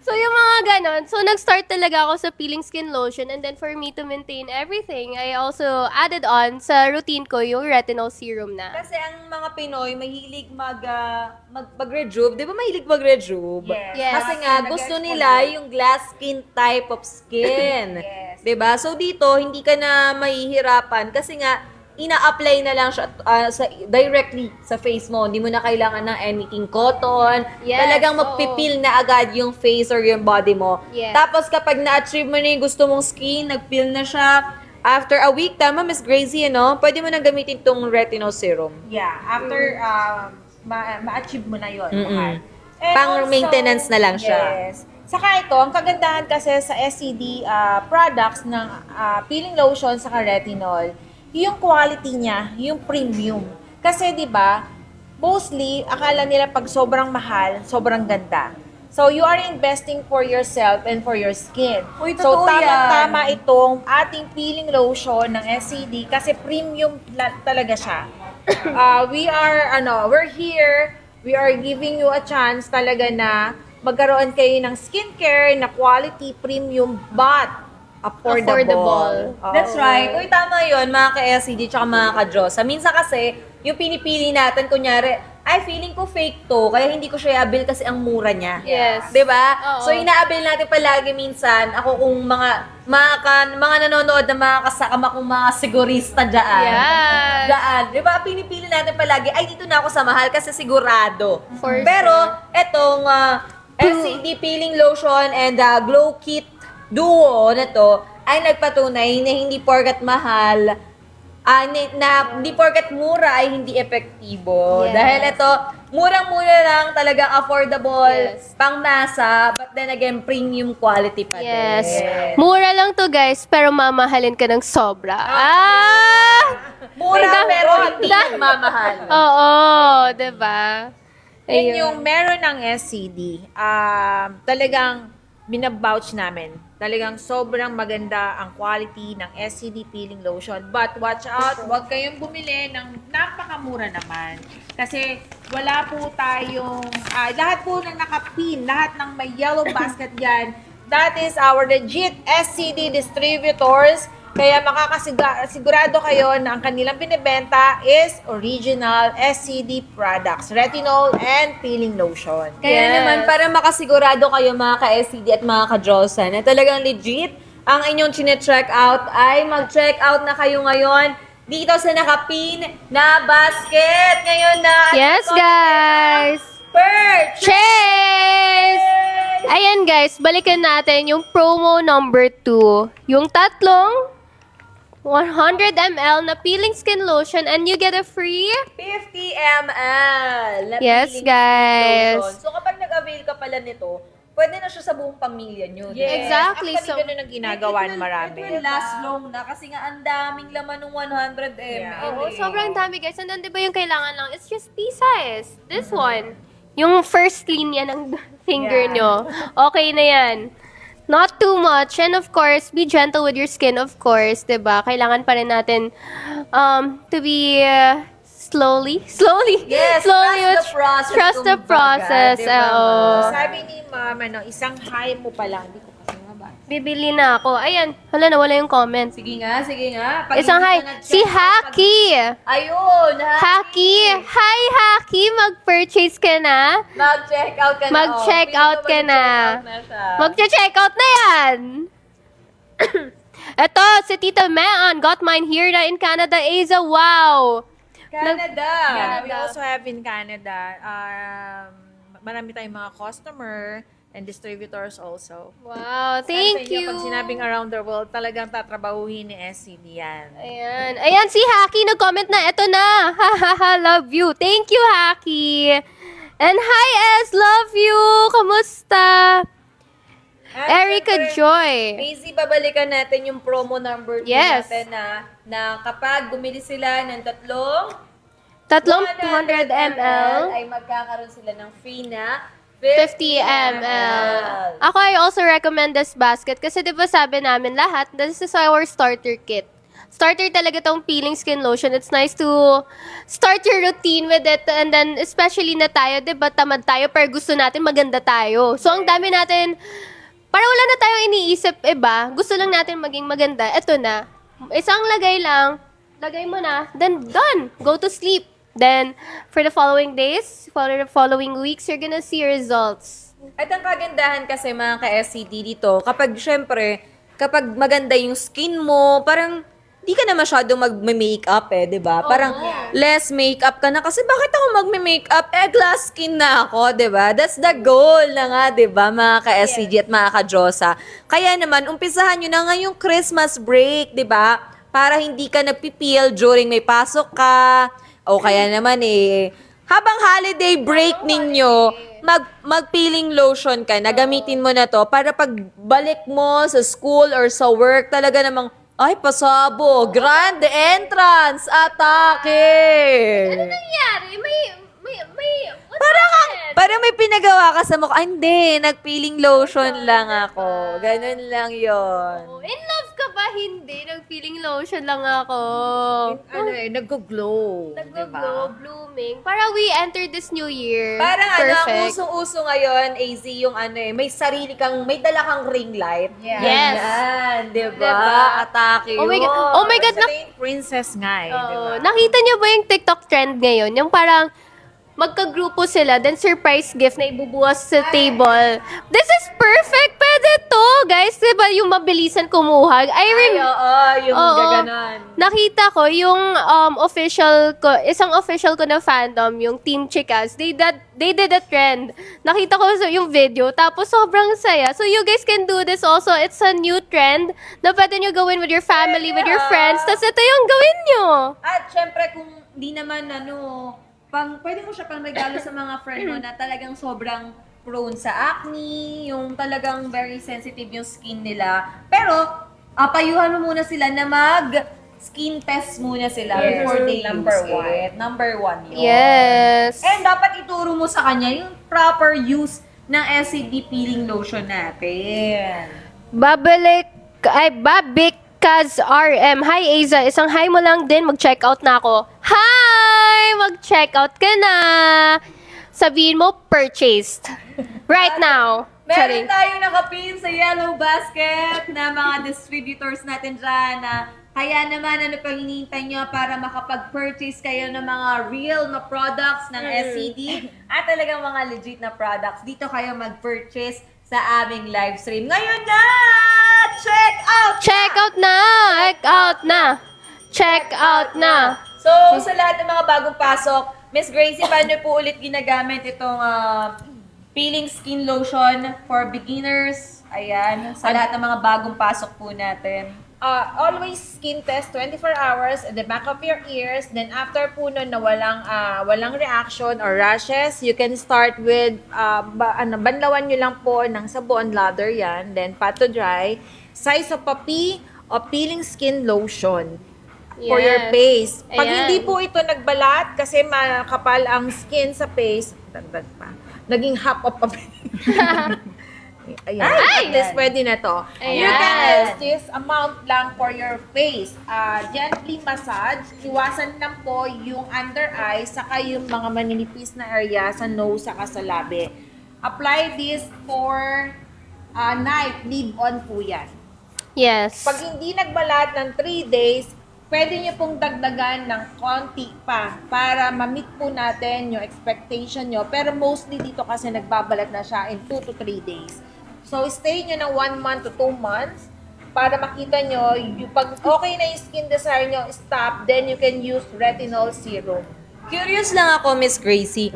S2: So, yung mga ganon. So, nag-start talaga ako sa peeling skin lotion and then for me to maintain everything, I also added on sa routine ko yung retinol serum na.
S1: Kasi ang mga Pinoy, mahilig mag-rejuve. Di ba mahilig mag-rejuve?
S2: Yes.
S1: Kasi nga, gusto nila yung glass skin type of skin.
S3: Yes.
S1: Di ba? So dito, hindi ka na mahihirapan kasi nga, ina-apply na lang siya directly sa face mo. Hindi mo na kailangan ng anything cotton.
S2: Yes,
S1: Talagang
S2: oo.
S1: magpipil na agad yung face or yung body mo.
S2: Yes.
S1: Tapos kapag na-achieve mo na yung gusto mong skin, nag-peel na siya, after a week, tama Miss Gracie, pwede mo nang gamitin tong retinol serum.
S3: Yeah, after ma-achieve mo na yun.
S1: Mm-mm.
S3: mahal. And
S1: Pang maintenance na lang siya.
S3: Yes. Saka ito, ang kagandahan kasi sa SCD products ng peeling lotion saka retinol, yung quality niya, yung premium. Kasi 'di ba, mostly akala nila pag sobrang mahal, sobrang ganda. So you are investing for yourself and for your skin.
S1: Uy,
S3: So
S1: totoo
S3: tama itong ating peeling lotion ng SCD kasi premium talaga siya. We're here, we are giving you a chance talaga na magkaroon kayo ng skincare na quality, premium, but affordable.
S1: That's right. Uy, tama yun, mga ka-SCD tsaka mga ka-Diyosa. Minsan kasi, yung pinipili natin, kunyari, ay, feeling ko fake to, kaya hindi ko siya i-avail kasi ang mura niya.
S2: Yes.
S1: 'Di ba?
S2: Oo.
S1: So, ina-avail natin palagi minsan, ako kung mga nanonood na mga kasama kong mga sigurista dyan.
S2: Yes.
S1: Daan. 'Di ba? Pinipili natin palagi, ay, dito na ako sa mahal kasi sigurado.
S2: For
S1: Pero,
S2: sure.
S1: etong SCD Peeling Lotion and Glow Kit Duo na to, ay nagpatunay na hindi porkat mahal, hindi porkat mura ay hindi epektibo.
S2: Yes.
S1: Dahil ito, murang-mura lang, talagang affordable,
S2: Yes.
S1: pang-masa, but then again, premium quality pa
S2: Yes.
S1: din.
S2: Mura lang to guys, pero mamahalin ka ng sobra.
S1: Mura
S2: Da-
S1: pero hindi
S2: da-
S1: nagmamahal.
S2: Oo, 'di ba?
S3: Yun yung meron ng SCD, talagang binabouch namin. Talagang sobrang maganda ang quality ng SCD peeling lotion. But watch out, huwag kayong bumili ng napakamura naman. Kasi wala po tayong, lahat po ng nakapin, lahat ng may yellow basket dyan, that is our legit SCD distributors. Kaya makakasigurado kayo na ang kanilang binibenta is original SCD products, retinol and peeling lotion.
S1: Kaya
S2: Yes.
S1: naman, para makasigurado kayo mga ka-SCD at mga ka-Diyosa na talagang legit ang inyong chine-check out, ay mag-check out na kayo ngayon dito sa nakapin na basket. Ngayon na
S2: Yes, guys. Cheers! Ayan guys, balikan natin yung promo number 2. Yung tatlong 100 ml na peeling skin lotion and you get a free
S1: 50 ml na
S2: Yes,
S1: peeling
S2: guys.
S1: lotion. So kapag nag-avail ka pala nito, pwede na siya sa buong pamilya nyo.
S3: Yes.
S2: Exactly.
S3: Actually,
S2: So,
S3: ganun ang ginagawa ng marami.
S1: It will last long na kasi nga ang daming laman ng 100 ml.
S3: Yeah.
S2: oo, sobrang dami guys. And then, di ba yung kailangan lang? It's just pea size. This one. Yung first linya ng finger
S3: Yeah.
S2: nyo. Okay na yan. Not too much. And of course, be gentle with your skin, of course. Diba? Kailangan pa rin natin to be slowly.
S1: Yes,
S2: slowly.
S1: trust the process,
S2: Trust the
S1: kumbaga,
S2: process.
S1: diba,
S2: Oo.
S3: Sabi ni Mama, isang high mo pa lang, hindi ko kasi mabasa.
S2: Bibili na ako. Ayan. Hala, nawala yung comment.
S1: Sige nga. Pag
S2: Isang
S1: hindi
S2: hi.
S1: ka nag-check
S2: Si
S1: out,
S2: Haki.
S1: Ayun,
S2: Haki. Hi, Haki. Mag-purchase ka na.
S1: Mag-check out ka na.
S2: Mag-check out ka na.
S1: Mag-check out na siya.
S2: Magche-check out na yan! Eto, si Tita Mean, got mine here na in Canada. Aza, wow!
S1: Canada!
S3: Yeah, we also have in Canada, marami tayong mga customer and distributors also.
S2: Wow,
S3: Sabi
S2: thank
S3: sa inyo,
S2: you.
S3: Pag sinabing around the world, talagang tatrabahuhin ni SCD yan.
S2: Ayan. Ayan, si Haki nag-comment na, eto na. Ha ha ha, love you. Thank you, Haki. And hi, S, love you. Kamusta?
S1: At
S2: Erica
S1: syempre,
S2: Joy.
S1: Maisie, babalikan natin yung promo number 2
S2: Yes.
S1: natin na kapag bumili sila ng tatlong
S2: Tatlong 200
S1: 200
S2: ml.
S1: ay magkakaroon sila ng free na
S2: 50 ml. Ako, I also recommend this basket kasi di ba sabi namin lahat, this is our starter kit. Starter talaga tong peeling skin lotion. It's nice to start your routine with it and then especially na tayo, di ba tamad tayo pero gusto natin maganda tayo. So, ang dami natin, para wala na tayong iniisip iba, gusto lang natin maging maganda, eto na. Isang lagay lang, lagay mo na, then done. Go to sleep. Then, for the following days, for the following weeks, you're gonna see results.
S1: At ang kagandahan kasi mga ka-SCD dito, kapag syempre, kapag maganda yung skin mo, parang di ka na masyadong mag-makeup di ba? Parang less makeup ka na. Kasi bakit ako mag-makeup? Glass skin na ako, di ba? That's the goal na nga, di ba, mga ka-SCG at mga ka-Diyosa. Kaya naman, umpisahan nyo na ngayong Christmas break, di ba? Para hindi ka nagpipil during may pasok ka. O kaya naman habang holiday break ninyo, mag-peeling lotion ka, nagamitin mo na to para pagbalik mo sa school or sa work, talaga namang, ay, pasabo, grand entrance, atake!
S2: Ano nangyari? What's
S1: Parang may pinagawa ka sa mukha. Ay, hindi, nag-peeling lotion lang ako. Ganun lang yon.
S2: In love ka ba? Hindi. Nag-feeling lotion lang ako.
S3: Nag-glow.
S2: Nag-glow, blooming. Para we enter this new year.
S1: Parang ang
S2: Perfect.
S1: usong-uso ngayon, AZ, yung may sarili kang, may dala kang ring light.
S3: Yeah.
S2: Yes.
S1: Yan, di ba?
S2: Diba?
S1: Atake
S2: Oh my
S1: yun.
S2: God. Oh my God.
S3: Princess nga
S2: Oo. Nakita niyo ba yung TikTok trend ngayon? Yung parang magkagrupo sila, then surprise gift na ibubuwas sa table. This is perfect! Pwede to! Guys, diba yung mabilisan kumuha?
S1: Yung
S2: Oo.
S1: gaganon.
S2: Nakita ko yung isang official ko na fandom, yung Team Chicas, they did a trend. Nakita ko yung video, tapos sobrang saya. So you guys can do this also. It's a new trend na pwede nyo gawin with your family, with your friends. Tapos ito yung gawin nyo.
S1: At syempre, kung di naman pwede mo siya pang regalo sa mga friend mo na talagang sobrang prone sa acne, yung talagang very sensitive yung skin nila. Pero, payuhan mo muna sila na skin test muna sila before they
S3: Number
S1: use
S3: one.
S1: it. Number 1 yun.
S2: Yes.
S1: And dapat ituro mo sa kanya yung proper use ng SCD peeling lotion natin.
S2: Babik Kaz RM. Hi, Aza. Isang hi mo lang din. Mag-check out na ako. Hi! Mag-check out ka na. Sabihin mo, purchased. Right now.
S1: Meron tayong nakapin sa Yellow Basket na mga distributors natin dyan na kaya naman ano pang hinihintay nyo para makapag-purchase kayo ng mga real na products ng SCD at talagang mga legit na products. Dito kayo mag-purchase sa aming live stream. Ngayon na! Check out!
S2: Check out na! Check out na! Check out na!
S1: So, sa lahat ng mga bagong pasok, Miss Gracie, paano po ulit ginagamit itong peeling skin lotion for beginners? Ayan, sa lahat ng mga bagong pasok po natin.
S3: Always skin test 24 hours at the back of your ears. Then after po nun na walang reaction or rashes, you can start with banlawan nyo lang po ng sabon, lather yan. Then pat to dry. Size of a pea o peeling skin lotion for your face. Pag
S2: Ayan.
S3: hindi po ito nagbalat kasi makapal ang skin sa face, dagdag pa. Naging half of a Ayan. At least pwede na to. You
S2: Ayan.
S3: can use this amount lang for your face. Gently massage. Iwasan lang po yung under eye saka yung mga maninipis na area sa nose saka sa labi. Apply this for night. Leave on po yan.
S2: Yes.
S3: Pag hindi nagbalat ng 3 days, pwede nyo pong dagdagan ng konti pa para ma-meet po natin yung expectation nyo. Pero mostly dito kasi nagbabalat na siya in 2 to 3 days. So, stay nyo ng 1 month to 2 months. para makita nyo, pag okay na yung skin desire nyo, stop, then you can use retinol serum.
S1: Curious lang ako, Miss Gracie.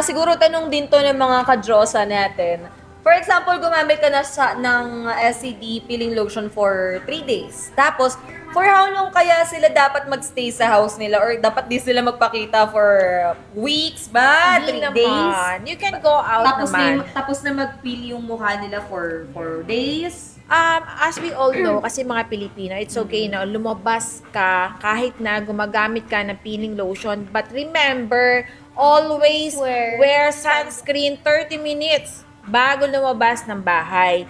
S1: Siguro tanong din to ng mga kadrosa natin. For example, gumamit ka na ng SCD peeling lotion for 3 days. Tapos, for how long kaya sila dapat magstay sa house nila? Or dapat di sila magpakita for weeks ba?
S3: Hindi
S1: 3 days?
S3: naman. You can go out naman.
S1: Tapos na mag-peel yung mukha nila for days?
S3: As we all know, kasi mga Pilipino, it's okay na lumabas ka kahit na gumagamit ka ng peeling lotion. But remember, always wear sunscreen 30 minutes bago lumabas ng bahay.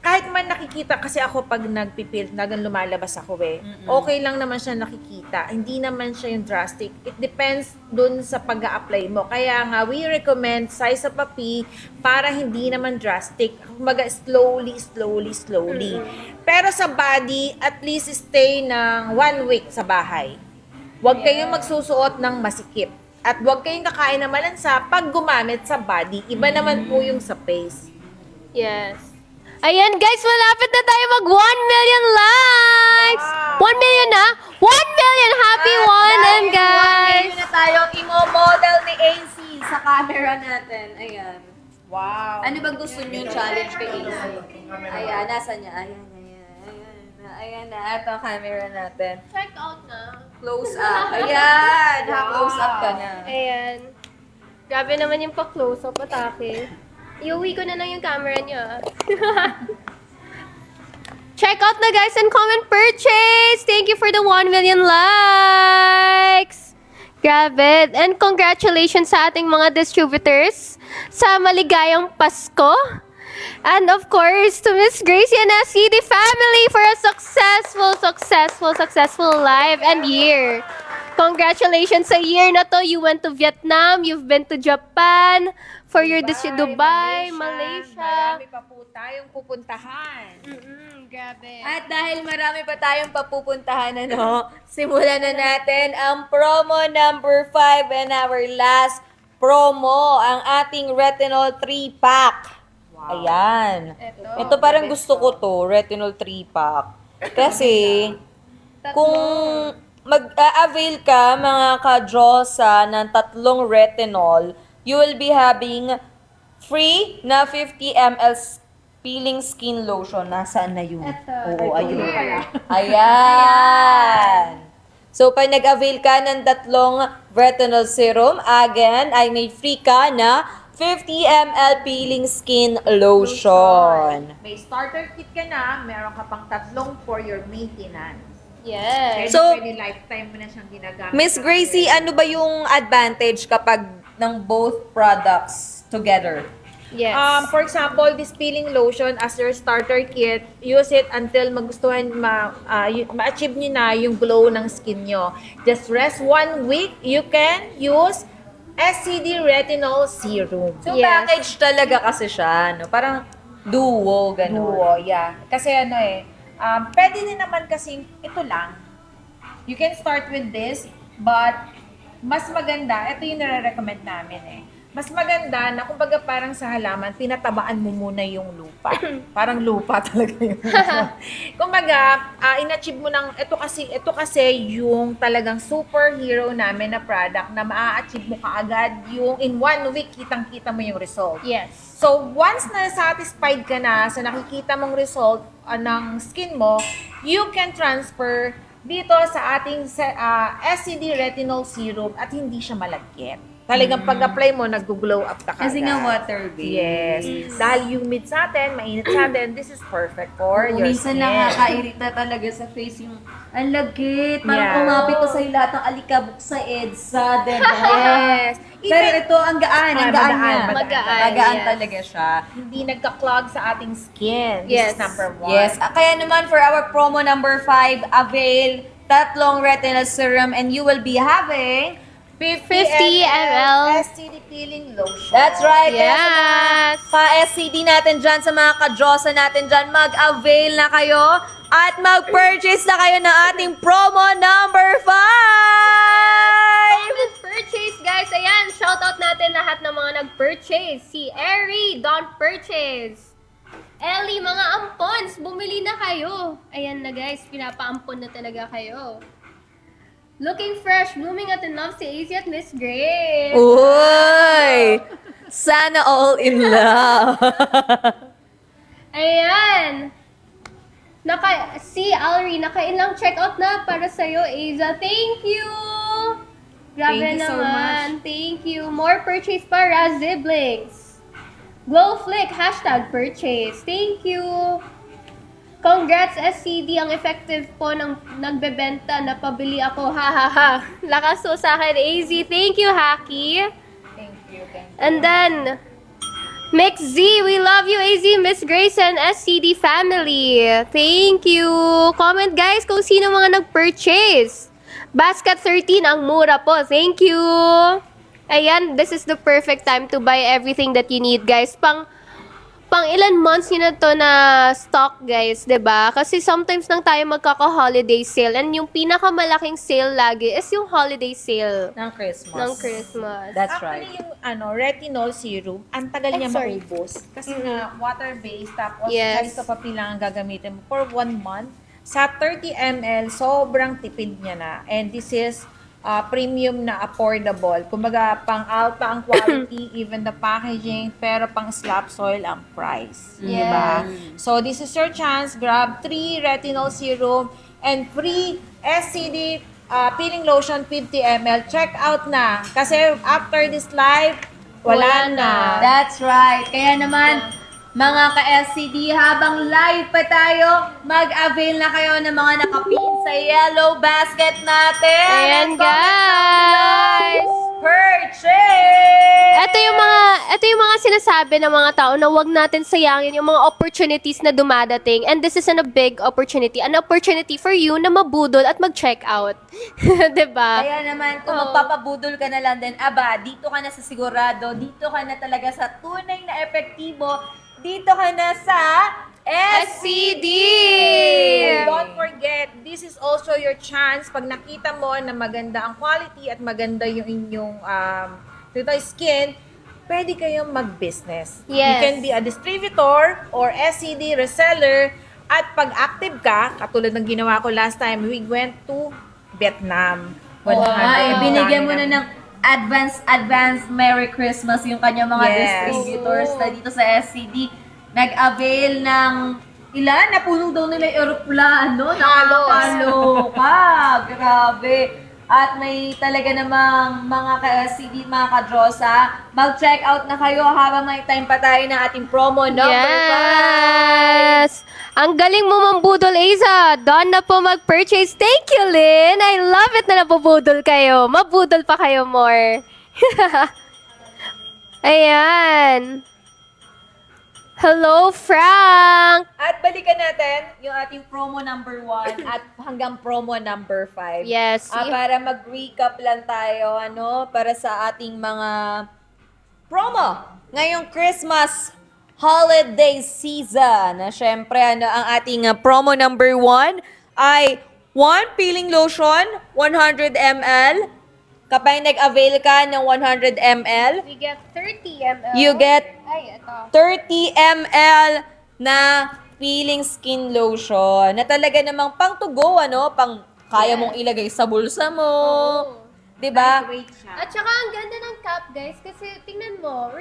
S3: Kahit man nakikita, kasi ako pag nagpipil, lumalabas ako okay lang naman siya nakikita. Hindi naman siya yung drastic. It depends dun sa pag-a-apply mo. Kaya nga, we recommend size of a pea para hindi naman drastic. Kumbaga, slowly. Pero sa body, at least stay ng 1 week sa bahay. Huwag kayong magsusuot ng masikip. At huwag kayong kakain ng malansa pag gumamit sa body. Iba naman po yung sa face.
S2: Yes. Ayan guys, malapit na tayo mag 1 million likes!
S3: Wow.
S2: 1 million na? 1 million! Happy 1 guys!
S1: na tayo imo-model ni AC sa camera natin. Ayan.
S3: Wow.
S1: Ano bang gusto niyo challenge kay AC? Ayan, nasa niya? Ayan na. Ito ang camera natin.
S2: Check out na.
S1: Close up. Ayan. Ha-close up ka na.
S2: Ayan. Grabe naman yung pa-close up, atake. Iuwi ko na lang yung camera niyo. Check out na guys and comment purchase! Thank you for the 1 million likes! Grabe. And congratulations sa ating mga distributors sa maligayang Pasko. And of course, to Miss Gracie and SCD family for a successful life and year. Congratulations sa year na to. You went to Vietnam, you've been to Japan, for your Dubai, Malaysia.
S3: Marami pa po tayong pupuntahan.
S2: Grabe.
S1: At dahil marami pa tayong papupuntahan, simulan na natin ang promo number 5 and our last promo, ang ating Retinol 3-pack. Ayan. Ito parang gusto ko to, Retinol 3-pack. Kasi, kung mag-a-avail ka, mga ka-Diyosa, ng 3 retinol, you will be having free na 50 ml peeling skin lotion. Nasaan na yun? Oo, ayun. Ayan. So, pag nag-avail ka ng 3 retinol serum, again, ay may free ka na 50 ml peeling skin lotion.
S3: May starter kit ka na, meron ka pang 3 for your maintenance.
S2: Yes.
S3: Pwede lifetime mo na siyang ginagamit.
S1: Miss Gracie, ano ba yung advantage kapag ng both products together?
S2: Yes.
S3: For example, this peeling lotion as your starter kit, use it until magustuhan ma-achieve nyo na yung glow ng skin nyo. Just rest 1 week, you can use SCD Retinol Serum.
S1: So,
S2: Yes.
S1: package talaga kasi siya, no? Parang duo, gano'n.
S3: Duo, yeah. Kasi pwede din naman kasing ito lang. You can start with this, but mas maganda, ito yung nare-recommend namin Mas maganda na kumbaga parang sa halaman, tinatabaan mo muna yung lupa. Parang lupa talaga yun. Kumbaga, in-achieve mo ng, ito kasi yung talagang superhero namin na product na maa-achieve mo kaagad yung in 1 week, kitang-kita mo yung result.
S2: Yes.
S3: So, once na satisfied ka na sa nakikita mong result ng skin mo, you can transfer dito sa ating SCD Retinol Serum at hindi siya malagkit. Talagang pag-apply mo, nag-glow up ka kagad.
S1: Kasi nga water-based.
S3: Yes. Dahil humid sa atin, mainit sa atin, this is perfect for your
S1: Minsan
S3: skin.
S1: nakakairita talaga sa face yung ang lagkit. Parang
S3: Yeah.
S1: umapit to sa'yo lahat ng alikabok sa EDSA, diba?
S3: Yes.
S1: Pero ito, ang gaan. Ang gaan niya.
S2: Magaan,
S1: Magaan
S2: yes.
S1: talaga siya.
S3: Hindi nagka-clog sa ating skin. This
S2: Yes.
S3: is number 1.
S1: Yes. Kaya naman for our promo number 5, avail 3 retinol serum and you will be having
S3: 50
S2: ml
S3: SCD peeling lotion.
S1: That's right.
S2: Yes.
S1: Pa-SCD natin dyan, sa mga ka-Diyosa natin dyan, mag-avail na kayo at mag-purchase na kayo ng ating promo number 5!
S2: Comment purchase, guys. Ayan, shoutout natin lahat ng mga nag-purchase. Si Eri, don't purchase. Ellie, mga ampons, bumili na kayo. Ayan na guys, pinapaampon na talaga kayo. Looking fresh, blooming at enough si AZ at Miss Grace.
S1: Uy! Sana all in love.
S2: Ayan. Si Alri, nakailang checkout na para sa'yo, Aza. Thank you! Grabe
S3: Thank you so
S2: naman. Thank you. More purchase para Ziblings. Glowflick, hashtag purchase. Thank you. Congrats SCD, ang effective po ng nagbebenta. Napabili ako, ha ha ha. Lakas po sa akin, AZ. Thank you, Haki.
S1: Thank you.
S2: And then, Mix Z, we love you, AZ, Miss Grace, and SCD family. Thank you. Comment guys kung sino mga nag-purchase. Basket 13, ang mura po. Thank you. Ayan, this is the perfect time to buy everything that you need, guys. Pang ilan months yun na to na stock, guys, 'di ba? Kasi sometimes lang tayo magkaka-holiday sale, and yung pinakamalaking sale lagi is yung holiday sale
S1: Ng Christmas.
S2: ng Christmas.
S1: That's
S3: Actually,
S1: right.
S3: yung retinol serum, ang tagal niya
S2: sorry.
S3: maubos. Kasi nga, water-based, tapos
S2: Yes.
S3: kahit pa lang ang gagamitin mo for 1 month. Sa 30 ml, sobrang tipid niya na. And this is premium na affordable. Kumbaga, pang alpha ang quality, even the packaging, pero pang slap soil ang price.
S2: Yes.
S3: Diba? So, this is your chance. Grab 3 retinol serum and free SCD peeling lotion 50 ml. Check out na. Kasi after this live, wala na.
S1: That's right. Kaya naman, mga ka-SCD, habang live pa tayo, mag-avail na kayo ng mga nakapin sa yellow basket natin.
S2: Ayan,
S1: Let's go,
S2: guys.
S1: Purchase!
S2: Ito yung mga sinasabi ng mga tao na wag natin sayangin yung mga opportunities na dumadating. And this is a big opportunity. An opportunity for you na mabudol at mag-check out. 'Di ba?
S1: Kaya naman, kung
S2: Oo.
S1: magpapabudol ka na lang din, aba, dito ka na sa sigurado, dito ka na talaga sa tunay na epektibo, dito ka na sa
S2: SCD!
S3: And don't forget, this is also your chance pag nakita mo na maganda ang quality at maganda yung inyong skin, pwede kayong mag-business. You
S2: Yes.
S3: can be a distributor or SCD reseller, at pag active ka, katulad ng ginawa ko last time, we went to Vietnam.
S1: Oo nga,
S3: Ang
S1: binigyan
S3: dami
S1: mo na
S3: ng-
S1: ng advance Merry Christmas yung kanyang mga
S3: Yes.
S1: distributors na dito sa SCD. Nag-avail ng ilan? Napuno daw nila yung aeroplano. Nakakaloka. Grabe. At may talaga namang mga ka-SCD, mga ka-Drosa, mag-check out na kayo habang may time pa tayo ng ating promo number 5.
S2: Yes! Ang galing mo mambudol, Aza. Doon na po mag-purchase. Thank you, Lynn. I love it na nabubudol kayo. Mabudol pa kayo more. Ayan. Hello, Frank!
S1: At balikan natin yung ating promo number 1 at hanggang promo number 5.
S2: Yes.
S1: Para mag-recap lang tayo, para sa ating mga promo ngayong Christmas holiday season. Syempre, ang ating promo number 1 ay 1 peeling lotion, 100 ml. Kapag nag-avail ka ng 100 ml,
S2: We get 30 ml.
S1: you get
S2: Ay, ito.
S1: 30 ml na peeling skin lotion na talaga namang pang to go, pang kaya mong ilagay sa bulsa mo.
S2: Oo.
S1: 'Di ba?
S3: Lightweight siya.
S2: At saka ang ganda ng cap, guys, kasi tingnan mo,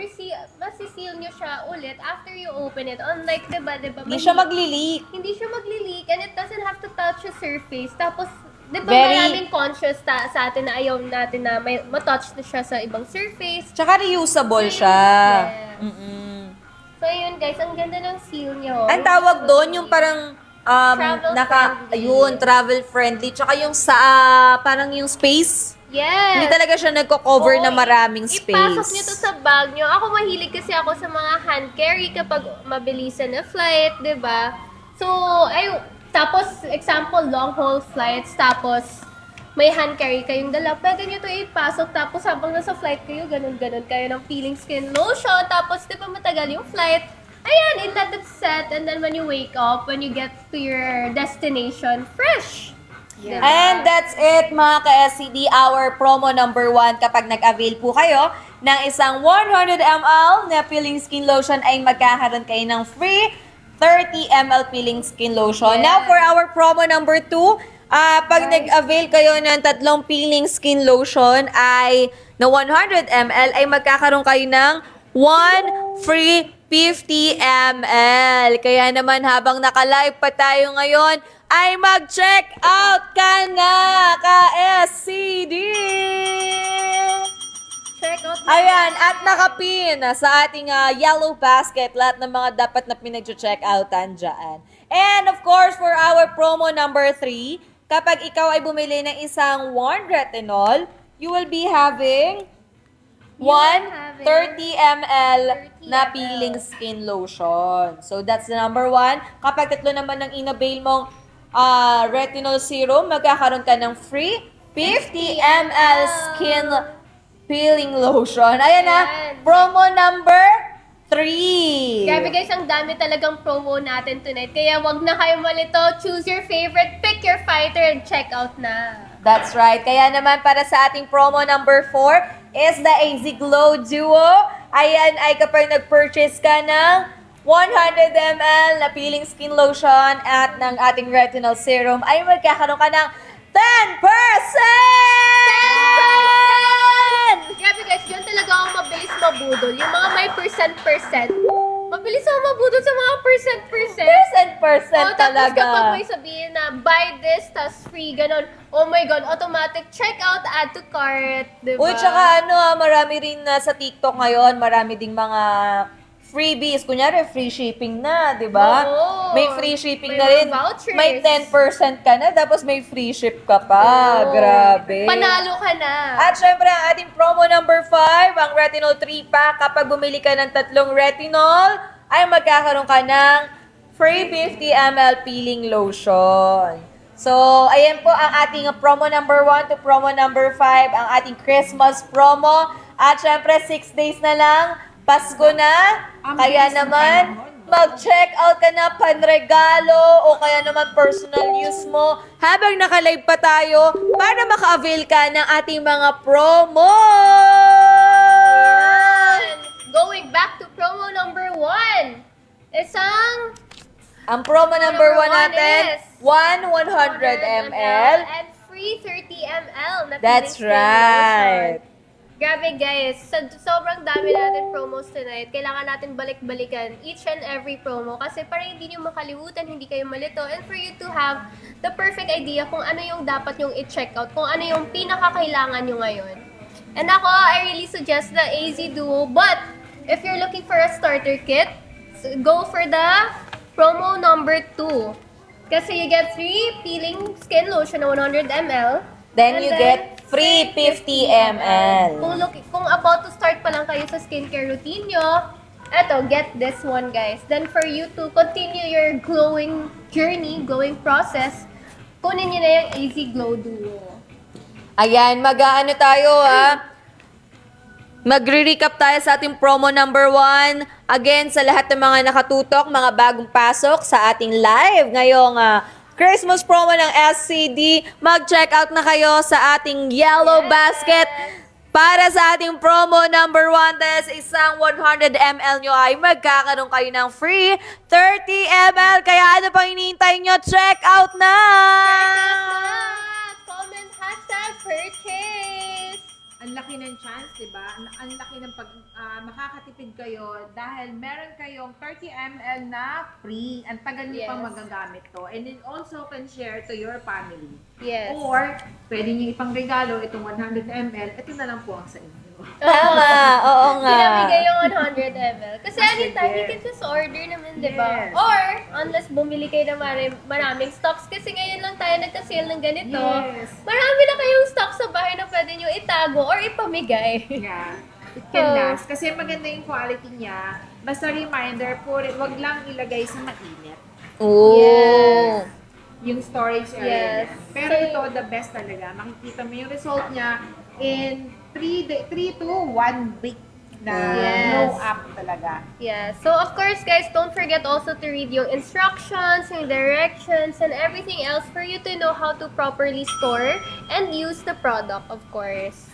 S2: masiseal nyo siya ulit after you open it. Unlike, diba,
S1: Hindi siya magli-leak.
S2: hindi siya magli-leak and it doesn't have to touch the surface. Tapos, di ba
S1: Very-
S2: maraming conscious sa atin na ayaw natin na may matouch na siya sa ibang surface.
S1: Tsaka reusable siya.
S2: Yes.
S1: Mm-mm.
S2: So, yun guys, ang ganda ng seal niya.
S1: Ang tawag doon yung parang
S2: Travel-friendly.
S1: travel friendly. Tsaka yung sa parang yung space.
S2: Yes.
S1: Hindi talaga siya nagko-cover
S2: Oo,
S1: na maraming space.
S2: Ipasok nyo to sa bag nyo. Ako mahilig kasi ako sa mga hand carry kapag mabilisan na flight, 'di ba? So, tapos example long haul flights, tapos may hand carry kayong dala. Pwede nyo to ipasok, tapos habang nasa flight kayo, ganun-ganun kayo ng peeling skin lotion, tapos 'di ba matagal yung flight, ayan, let it set, and then when you wake up, when you get to your destination, fresh!
S3: Yeah.
S1: And that's it mga ka-SCD, our promo number 1. Kapag nag-avail po kayo ng isang 100 ml na peeling skin lotion ay magkakaroon kayo ng free 30 ml peeling skin lotion. Now, for our promo number 2, pag nag-avail kayo ng 3 peeling skin lotion ay na 100 ml ay magkakaroon kayo ng 1 free 50 ml. Kaya naman habang naka-live pa tayo ngayon, ay mag-check out ka na, ka-SCD!
S2: Check out na.
S1: Ayan, at nakapin sa ating yellow basket lahat ng mga dapat na pinag-check outan dyan. And of course, for our promo number 3, kapag ikaw ay bumili ng isang 1 retinol, you will be having 30 ml na peeling skin lotion. So that's the number 1. Kapag 3 naman ng inavail mong retinol serum, magkakaroon ka ng free 50 ml skin peeling lotion. Ayan na, promo number 3.
S2: Grabe guys, ang dami talagang promo natin tonight. Kaya wag na kayo malito. Choose your favorite, pick your fighter, and check out na.
S1: That's right. Kaya naman para sa ating promo number 4 is the AZ Glow Duo. Ayan ay kapag nag-purchase ka ng 100 ml na peeling skin lotion at ng ating retinol serum ay magkakaroon ka ng 10%!
S2: Grabe guys, yun talaga ako mabilis mabudol. Yung mga may percent. Mabilis ako mabudol sa mga percent.
S1: Percent
S2: Tapos
S1: talaga.
S2: kapag may sabihin na buy this, tas free, ganon. Oh my God, automatic check out, add to cart. Diba?
S1: Uy, tsaka marami rin sa TikTok ngayon, marami ding mga freebies. Kunyari, free shipping na, di ba?
S2: Oo.
S1: May free shipping
S2: May
S1: na
S2: mga
S1: rin.
S2: vouchers.
S1: May 10% ka na, tapos may free ship ka pa.
S2: Oo.
S1: Grabe.
S2: Panalo ka na.
S1: At syempre, ang ating promo number 5, ang Retinol 3-pack. Kapag bumili ka ng 3 retinol, ay magkakaroon ka ng free 50 ml peeling lotion. So, ayan po ang ating promo number 1 to promo number 5, ang ating Christmas promo. At syempre, 6 days na lang, Pasko na.
S3: Ang
S1: Kaya
S3: bilis ng
S1: naman,
S3: panahon.
S1: mag-check out ka na panregalo o kaya naman personal use mo habang naka-live pa tayo para maka-avail ka ng ating mga promo!
S2: And going back to promo number 1. Isang
S1: Ang promo number 1
S2: one
S1: natin,
S2: is
S1: 100 ml.
S2: and free 30 ml na
S1: That's
S2: peeling skin
S1: right.
S2: lotion. Grabe guys, sobrang dami natin promos tonight. Kailangan natin balik-balikan each and every promo kasi para hindi nyo makalimutan, hindi kayo malito, and for you to have the perfect idea kung ano yung dapat yung i-check out, kung ano yung pinakakailangan nyo ngayon. And ako, I really suggest the AZ Duo, but if you're looking for a starter kit, go for the promo number 2. Kasi you get free peeling skin lotion na 100 ml.
S1: Then
S2: And
S1: you get free 50 ml.
S2: Kung about to start pa lang kayo sa skincare routine nyo, eto, get this one guys. Then for you to continue your glowing journey, glowing process, kunin nyo na yung AZ Glow Duo.
S1: Ayan, mag-ano tayo Magre-recap tayo sa ating promo number 1. Again, sa lahat ng mga nakatutok, mga bagong pasok sa ating live ngayong Christmas promo ng SCD, mag-check out na kayo sa ating yellow basket. Para sa ating promo number 1, dahil sa isang 100 ml nyo ay magkakaroon kayo ng free 30 ml. Kaya ano pang hinihintay nyo? Check out na!
S2: Comment #purchase!
S3: Ang laki ng chance, di ba? Ang laki ng makakatipid kayo dahil meron kayong 30 ml na free. Ang tagal niyo pang
S2: Yes.
S3: magagamit to. And then also can share to your family.
S2: Yes.
S3: Or, pwede niyo ipang regalo itong 100 ml. Ito na lang po ang sa inyo.
S1: Tama, oo nga.
S2: Pinamigay yung 100 ml. Kasi
S3: Ah,
S2: anytime,
S3: sige.
S2: you can just order naman, di ba?
S3: Yes.
S2: Or, unless bumili kayo ng maraming stocks, kasi ngayon lang tayo nagka-sale ng ganito.
S3: Yes.
S2: Marami na kayong stocks sa bahay na pwede nyo itago or ipamigay.
S3: Yeah. It can
S2: Oh.
S3: last. Kasi maganda yung quality niya. Basta reminder, wag lang ilagay sa mainit.
S1: Oo.
S2: Yes.
S3: Yung storage area
S2: Yes.
S3: niya. Pero
S2: So,
S3: ito, the best talaga. Makikita mo yung result niya in 3 to 1 week na
S2: Yes.
S3: glow up talaga.
S2: Yeah. So, of course, guys, don't forget also to read yung instructions, yung directions, and everything else for you to know how to properly store and use the product, of course.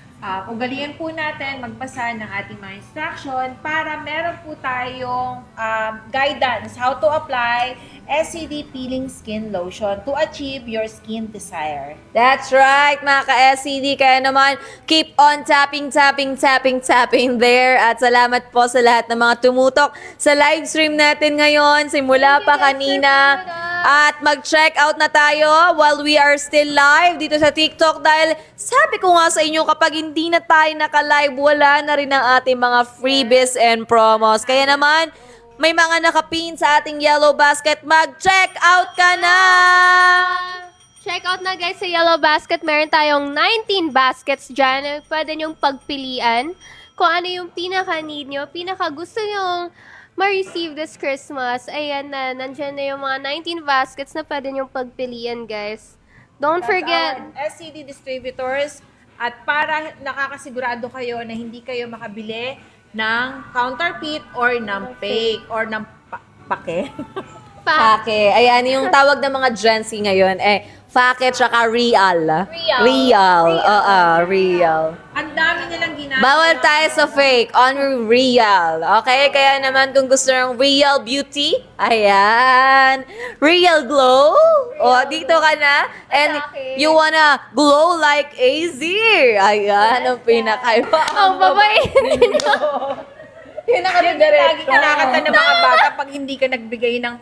S3: ugalian po natin magbasa ng ating mga instruction para meron po tayong guidance how to apply SCD Peeling Skin Lotion to achieve your skin desire.
S1: That's right, mga ka-SCD. Kaya naman, keep on tapping there. At salamat po sa lahat ng mga tumutok sa live stream natin ngayon. Simula
S2: Thank you
S1: pa
S2: guys for
S1: kanina.
S2: tumunok.
S1: At mag-check out na tayo while we are still live dito sa TikTok. Dahil sabi ko nga sa inyo, kapag hindi na tayo naka-live, wala na rin ang ating mga freebies and promos. Kaya naman, may mga nakapin sa ating yellow basket. Mag-check out ka na!
S2: Check out na guys sa Yellow Basket. Meron tayong 19 baskets dyan na pwede nyong pagpilian kung ano yung pinaka-need nyo, pinaka-gusto nyong ma-receive this Christmas. Ayan na, nandyan na yung mga 19 baskets na pwede nyong pagpilian, guys. Don't forget.
S3: SCD distributors at para nakakasigurado kayo na hindi kayo makabili ng counterfeit or ng fake or ng pake.
S1: Fake. Ayan, yung tawag ng mga Gen Z ngayon, fake tsaka real. Real. Real.
S3: Ang dami nilang ginagawa.
S1: Bawal tayo sa fake, on real. Okay? Kaya naman kung gusto ng real beauty, ayan. Real glow. O, dito ka na. And you wanna glow like AZ. Ayan, ang pinakaiba.
S2: Ang babait ninyo.
S1: Yun ang
S3: Yan yung lagi kinakanta ng mga bata pag hindi ka nagbigay ng